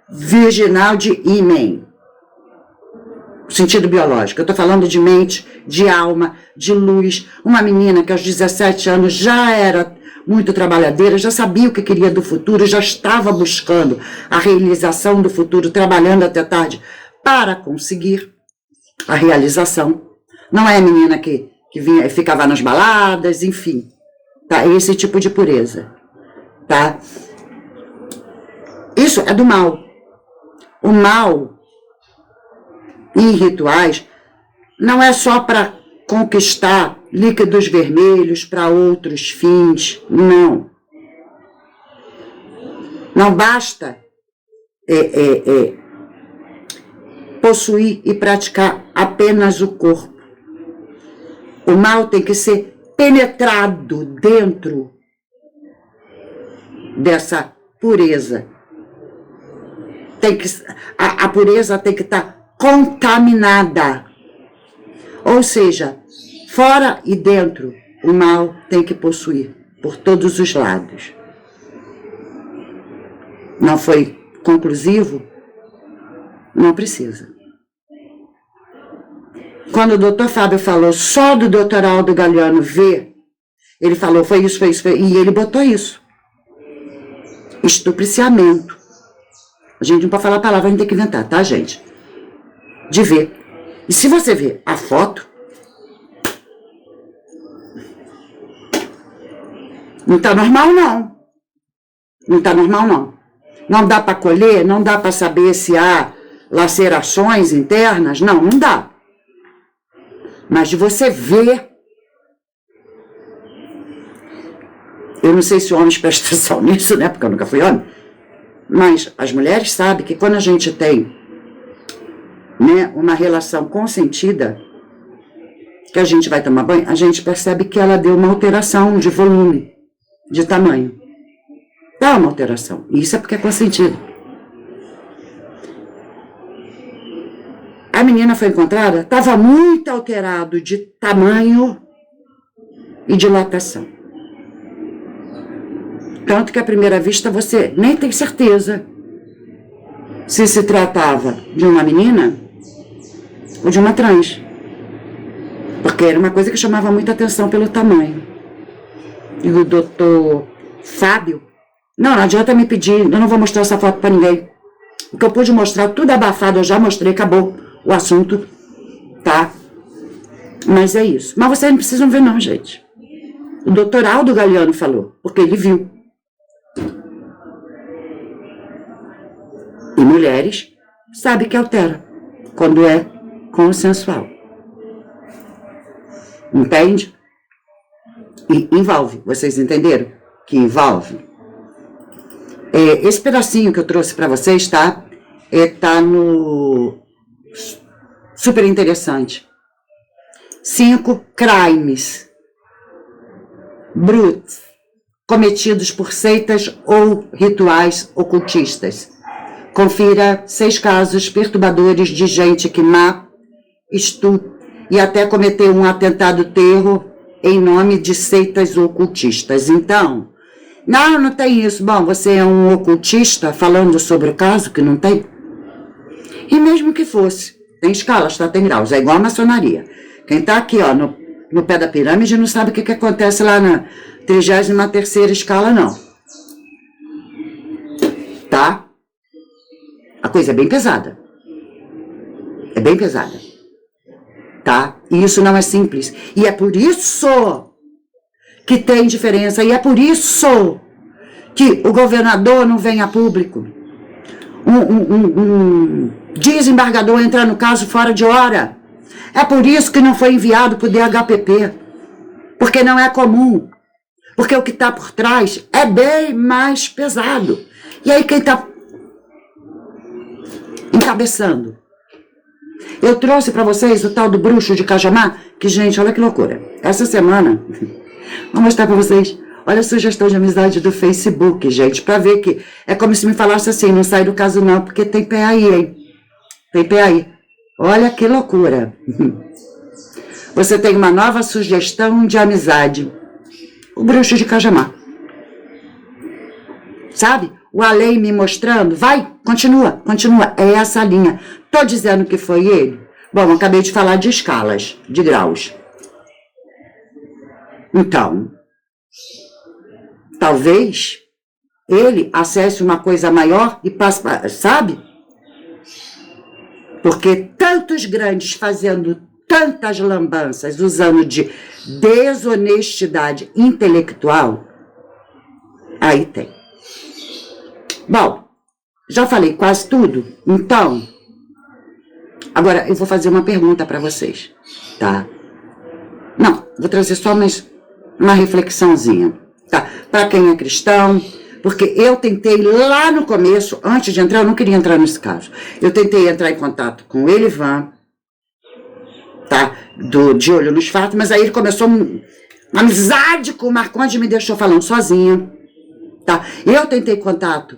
virginal de ímen. Sentido biológico. Eu tô falando de mente, de alma, de luz. Uma menina que aos 17 anos já era muito trabalhadeira, já sabia o que queria do futuro, já estava buscando a realização do futuro, trabalhando até tarde para conseguir a realização. Não é a menina que vinha e ficava nas baladas, enfim. Tá? Esse tipo de pureza. Tá? Isso é do mal. O mal em rituais não é só para conquistar líquidos vermelhos para outros fins, não. Não basta possuir e praticar apenas o corpo. O mal tem que ser penetrado dentro dessa pureza. A pureza tem que estar contaminada. Ou seja, fora e dentro, o mal tem que possuir por todos os lados. Não foi conclusivo? Não precisa. Quando o doutor Fábio falou só do doutor Aldo Galiano ver, ele falou, foi isso, e ele botou isso. Estupriciamento. A gente não pode falar a palavra, a gente tem que inventar, tá, gente? De ver. E se você ver a foto, não tá normal, não. Não tá normal, não. Não dá para colher, não dá para saber se há lacerações internas, não dá. Mas de você ver, eu não sei se homens prestam atenção nisso, né, porque eu nunca fui homem, mas as mulheres sabem que quando a gente tem, né, uma relação consentida, que a gente vai tomar banho, a gente percebe que ela deu uma alteração de volume, de tamanho. Dá uma alteração. E isso é porque é consentido. A menina foi encontrada, estava muito alterado de tamanho e dilatação. Tanto que à primeira vista você nem tem certeza se tratava de uma menina ou de uma trans. Porque era uma coisa que chamava muita atenção pelo tamanho. E o doutor Fábio, não adianta me pedir, eu não vou mostrar essa foto para ninguém. O que eu pude mostrar, tudo abafado, eu já mostrei, acabou o assunto, tá? Mas é isso. Mas vocês não precisam ver não, gente. O doutor Aldo Galiano falou, porque ele viu. E mulheres sabem que altera, quando é consensual. Entende? E envolve, vocês entenderam? Que envolve. Esse pedacinho que eu trouxe para vocês, tá? Tá no... Super interessante. 5 crimes brutos cometidos por seitas ou rituais ocultistas. Confira 6 casos perturbadores de gente que mata, estupra e até cometeu um atentado terror em nome de seitas ocultistas. Então, não tem isso. Bom, você é um ocultista falando sobre o caso que não tem? E mesmo que fosse, tem escalas, tá? Tem graus, é igual a maçonaria. Quem tá aqui, ó, no pé da pirâmide não sabe o que acontece lá na 33ª escala, não. Tá? A coisa é bem pesada. É bem pesada. Tá? E isso não é simples. E é por isso que tem diferença. E é por isso que o governador não vem a público. Um desembargador entra no caso fora de hora. É por isso que não foi enviado para o DHPP. Porque não é comum. Porque o que está por trás é bem mais pesado. E aí quem está encabeçando? Eu trouxe para vocês o tal do bruxo de Cajamá, que, gente, olha que loucura. Essa semana, vou mostrar para vocês, olha a sugestão de amizade do Facebook, gente, para ver que é como se me falasse assim, não sai do caso não, porque tem pé aí, hein? Tem pé aí. Olha que loucura. Você tem uma nova sugestão de amizade. O bruxo de Cajamá. Sabe? O além me mostrando, vai, continua, é essa a linha. Tô dizendo que foi ele? Bom, acabei de falar de escalas, de graus. Então, talvez ele acesse uma coisa maior e passe, sabe? Porque tantos grandes fazendo tantas lambanças, usando de desonestidade intelectual, aí tem. Bom, Já falei quase tudo? Então, agora eu vou fazer uma pergunta para vocês, tá? Não, vou trazer só uma reflexãozinha, tá? Para quem é cristão, porque eu tentei lá no começo, antes de entrar, eu não queria entrar nesse caso. Eu tentei entrar em contato com o Elivan, tá? De Olho nos Fatos, mas aí ele começou uma amizade com o Marcondes e me deixou falando sozinha, tá? Eu tentei contato,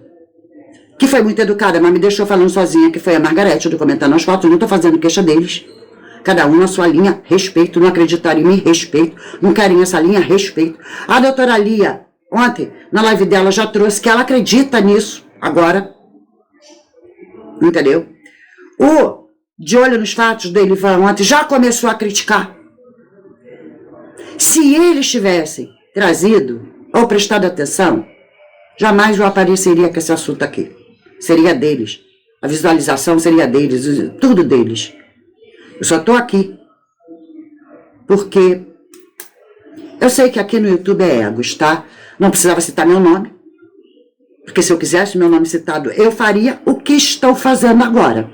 que foi muito educada, mas me deixou falando sozinha, que foi a Margarete, do Comentando as Fotos. Eu não tô fazendo queixa deles. Cada um na sua linha, respeito. Não acreditaram em mim, respeito. Não querem essa linha, respeito. A doutora Lia, ontem, na live dela, já trouxe que ela acredita nisso, agora. Entendeu? O De Olho nos Fatos do Elivan ontem já começou a criticar. Se eles tivessem trazido ou prestado atenção, jamais eu apareceria com esse assunto aqui. Seria deles. A visualização seria deles, tudo deles. Eu só estou aqui porque eu sei que aqui no YouTube é egos, tá? Não precisava citar meu nome, porque se eu quisesse meu nome citado, eu faria o que estou fazendo agora.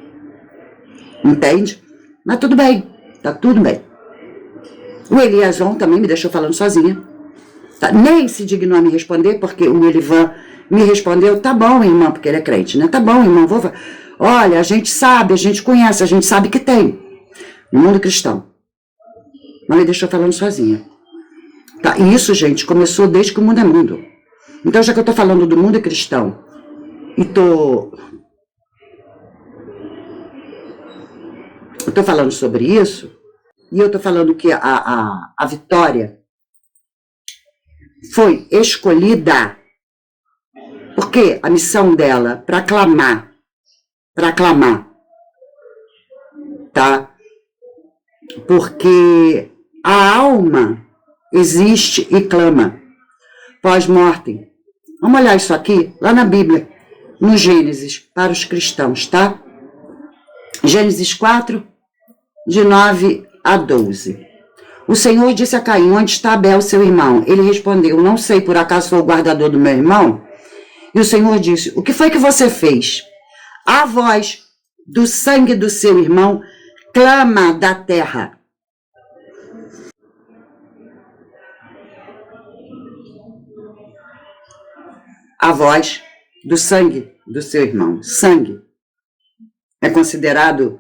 Entende? Mas tudo bem, tá tudo bem. O Eliason também me deixou falando sozinha. Tá? Nem se dignou a me responder, porque o Elivan me respondeu, tá bom, irmã, porque ele é crente, né? Tá bom, irmão, olha, a gente sabe, a gente conhece, a gente sabe que tem no mundo cristão. Mas me deixou falando sozinha. Tá? E isso, gente, começou desde que o mundo é mundo. Então, já que eu tô falando do mundo cristão e tô falando sobre isso, e eu tô falando que a Vitória foi escolhida porque a missão dela, para clamar, tá? Porque a alma existe e clama, pós-mortem. Vamos olhar isso aqui, lá na Bíblia, no Gênesis, para os cristãos, tá? Gênesis 4, de 9 a 12. O Senhor disse a Caim, onde está Abel, seu irmão? Ele respondeu, não sei, por acaso sou o guardador do meu irmão? E o Senhor disse, o que foi que você fez? A voz do sangue do seu irmão clama da terra. A voz do sangue do seu irmão. Sangue é considerado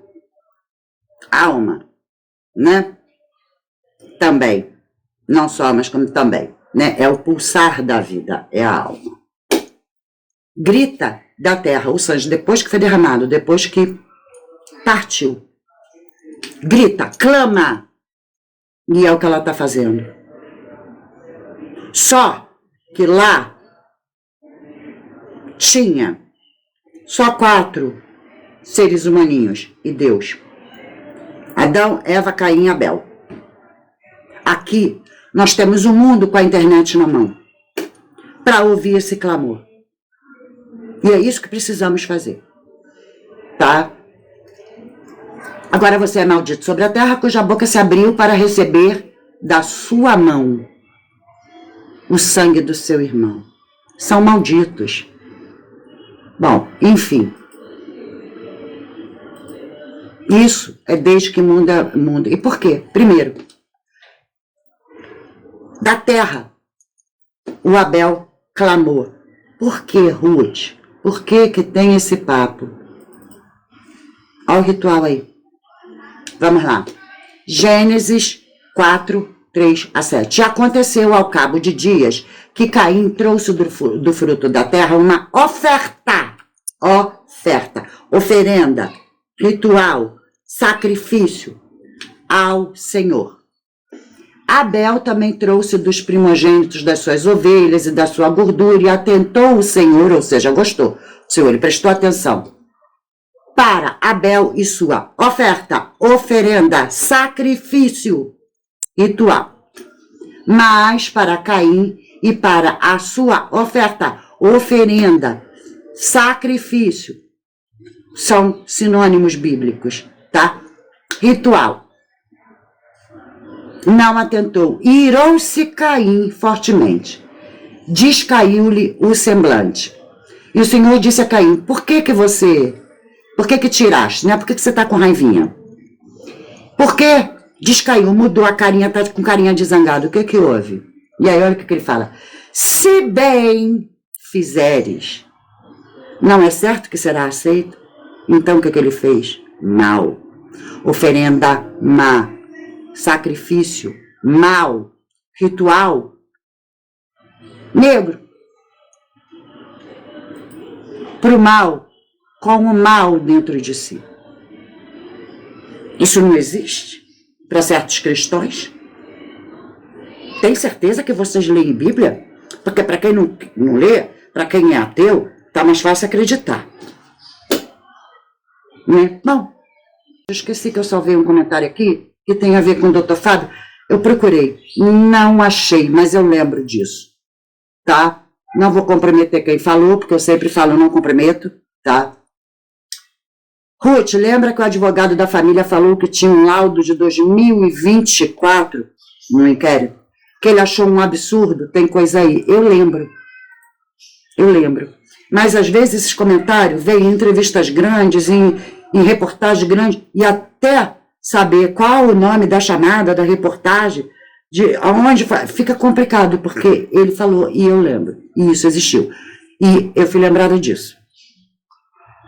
alma, né? Também. Não só, mas como também, né? É o pulsar da vida, é a alma. Grita da terra, o sangue, depois que foi derramado, depois que partiu. Grita, clama. E é o que ela está fazendo. Só que lá tinha só 4 seres humaninhos e Deus. Adão, Eva, Caim e Abel. Aqui nós temos o mundo com a internet na mão para ouvir esse clamor. E é isso que precisamos fazer. Tá? Agora você é maldito sobre a terra, cuja boca se abriu para receber da sua mão o sangue do seu irmão. São malditos. Bom, enfim. Isso é desde que mundo. E por quê? Primeiro, da terra, o Abel clamou. Por que, Ruth? Por que tem esse papo? Olha o ritual aí. Vamos lá. Gênesis 4, 3 a 7. Já aconteceu ao cabo de dias que Caim trouxe do fruto da terra uma oferta. Oferenda, ritual, sacrifício ao Senhor. Abel também trouxe dos primogênitos das suas ovelhas e da sua gordura e atentou o Senhor, ou seja, gostou. O Senhor, ele prestou atenção para Abel e sua oferta, oferenda, sacrifício, ritual. Mas para Caim e para a sua oferta, oferenda, sacrifício, são sinônimos bíblicos, tá? Ritual. Não atentou. Irou-se Caim fortemente. Descaiu-lhe o semblante. E o Senhor disse a Caim, por que que tiraste, né? Por que você está com raivinha? Por que? Diz Caim, mudou a carinha, tá com carinha de zangado, o que houve? E aí olha o que ele fala, se bem fizeres, não é certo que será aceito? Então o que ele fez? Mal. Oferenda má. Sacrifício mal. Ritual negro. Pro mal, com o mal dentro de si. Isso não existe para certos cristãos? Tem certeza que vocês leem Bíblia? Porque para quem não lê, para quem é ateu, tá mais fácil acreditar. Né? Bom, eu esqueci que eu salvei um comentário aqui que tem a ver com o Dr. Fábio. Eu procurei, não achei, mas eu lembro disso, tá? Não vou comprometer quem falou, porque eu sempre falo, não comprometo, tá? Ruth, lembra que o advogado da família falou que tinha um laudo de 2024 no inquérito? Que ele achou um absurdo, tem coisa aí. Eu lembro. Mas às vezes esses comentários vêm em entrevistas grandes, em reportagem grande, e até saber qual o nome da chamada, da reportagem, de aonde fica complicado, porque ele falou, e eu lembro, e isso existiu. E eu fui lembrada disso.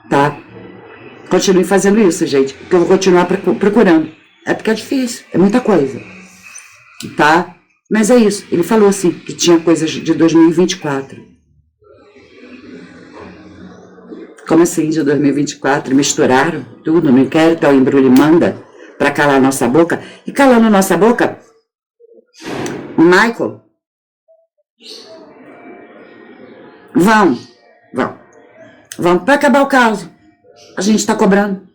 Tá? Continue fazendo isso, gente, porque eu vou continuar procurando. É porque é difícil, é muita coisa. Tá? Mas é isso, ele falou assim, que tinha coisas de 2024. Como assim, de 2024? Misturaram tudo no inquérito, o embrulho manda para calar nossa boca. E calando nossa boca, o Michael, vão para acabar o caso. A gente está cobrando.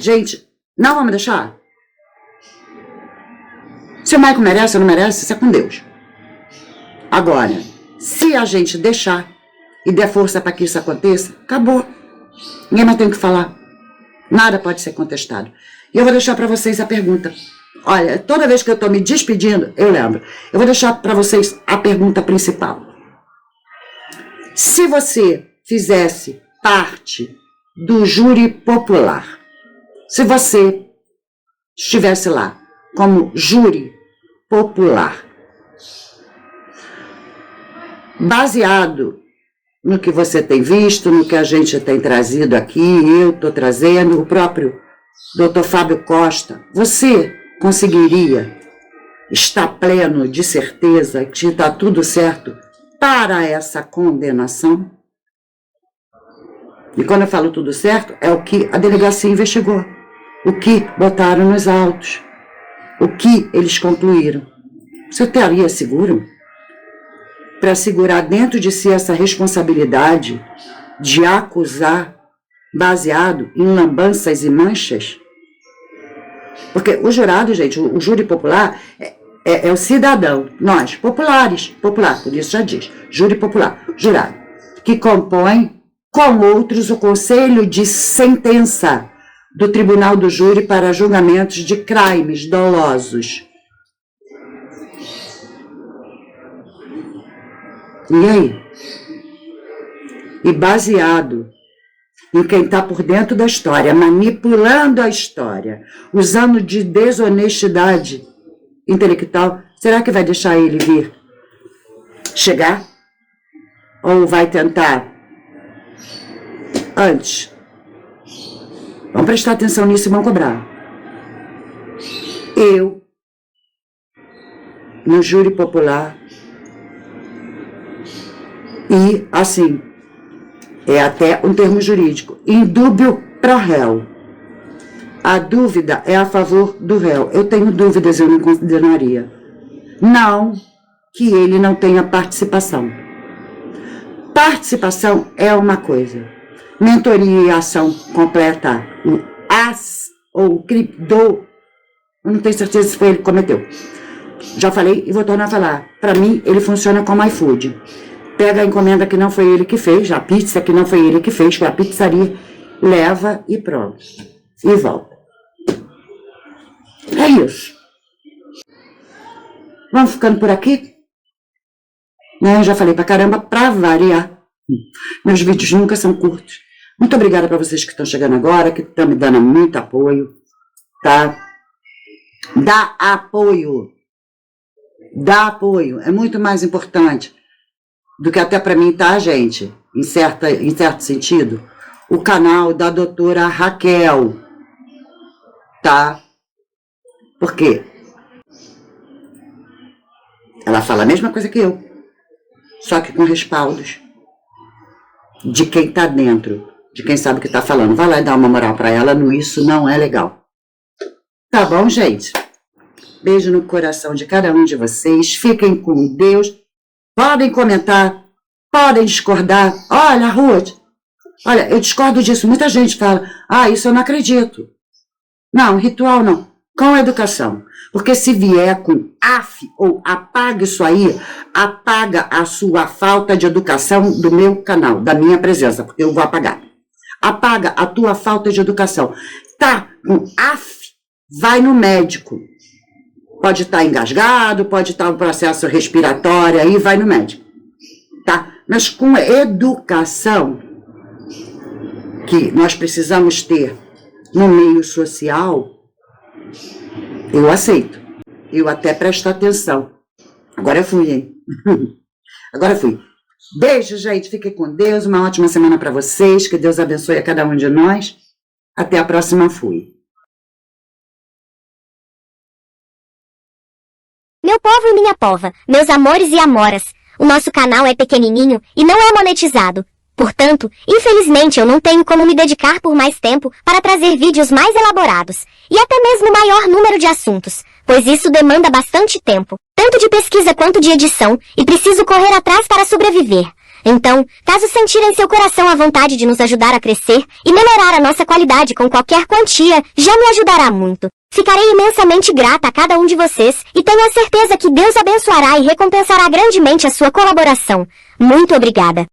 Gente, não vamos deixar. Se o Michael merece ou não merece, isso é com Deus. Agora, se a gente deixar e der força para que isso aconteça, acabou. Ninguém mais tem o que falar. Nada pode ser contestado. E eu vou deixar para vocês a pergunta. Olha, toda vez que eu estou me despedindo, eu lembro. Eu vou deixar para vocês a pergunta principal. Se você fizesse parte do júri popular, se você estivesse lá como júri popular, baseado no que você tem visto, no que a gente tem trazido aqui, eu estou trazendo, o próprio Dr. Fábio Costa, você conseguiria estar pleno de certeza que está tudo certo para essa condenação? E quando eu falo tudo certo, é o que a delegacia investigou, o que botaram nos autos, o que eles concluíram. Você estaria seguro para segurar dentro de si essa responsabilidade de acusar baseado em lambanças e manchas? Porque o jurado, gente, o júri popular é o cidadão, nós, populares, popular, por isso já diz, júri popular, jurado, que compõe com outros o conselho de sentença do Tribunal do Júri para julgamentos de crimes dolosos. E aí? E baseado em quem está por dentro da história, manipulando a história, usando de desonestidade intelectual, será que vai deixar ele vir chegar? Ou vai tentar antes? Vamos prestar atenção nisso e vamos cobrar. Eu, no júri popular, e, assim, é até um termo jurídico, indúbio pro réu. A dúvida é a favor do réu. Eu tenho dúvidas, eu não condenaria. Não que ele não tenha participação. Participação é uma coisa. Mentoria e ação completa, o cripto, eu não tenho certeza se foi ele que cometeu. Já falei e vou tornar a falar. Para mim, ele funciona como iFood. Pega a encomenda que não foi ele que fez, a pizza que não foi ele que fez, foi a pizzaria, leva e pronto. E volta. É isso. Vamos ficando por aqui? Né? Eu já falei pra caramba, pra variar. Meus vídeos nunca são curtos. Muito obrigada para vocês que estão chegando agora, que estão me dando muito apoio, tá? Dá apoio. Dá apoio. É muito mais importante do que até para mim, tá, gente? Em certo sentido. O canal da doutora Raquel, tá? Por quê? Ela fala a mesma coisa que eu, só que com respaldos de quem tá dentro, de quem sabe o que tá falando. Vai lá e dá uma moral pra ela, isso não é legal. Tá bom, gente? Beijo no coração de cada um de vocês. Fiquem com Deus. Podem comentar, podem discordar. Olha, Ruth, olha, eu discordo disso. Muita gente fala, isso eu não acredito. Não, ritual não. Com educação. Porque se vier com ou apaga isso aí, apaga a sua falta de educação do meu canal, da minha presença, porque eu vou apagar. Apaga a tua falta de educação. Tá com vai no médico. Pode estar engasgado, pode estar um processo respiratório, aí vai no médico. Tá? Mas com educação, que nós precisamos ter no meio social, eu aceito. Eu até presto atenção. Agora eu fui, hein? Agora eu fui. Beijo, gente. Fiquem com Deus. Uma ótima semana para vocês. Que Deus abençoe a cada um de nós. Até a próxima. Fui. Meu povo e minha pova, meus amores e amoras, o nosso canal é pequenininho e não é monetizado. Portanto, infelizmente eu não tenho como me dedicar por mais tempo para trazer vídeos mais elaborados, e até mesmo maior número de assuntos, pois isso demanda bastante tempo, tanto de pesquisa quanto de edição, e preciso correr atrás para sobreviver. Então, caso sentir em seu coração a vontade de nos ajudar a crescer e melhorar a nossa qualidade com qualquer quantia, já me ajudará muito. Ficarei imensamente grata a cada um de vocês e tenho a certeza que Deus abençoará e recompensará grandemente a sua colaboração. Muito obrigada.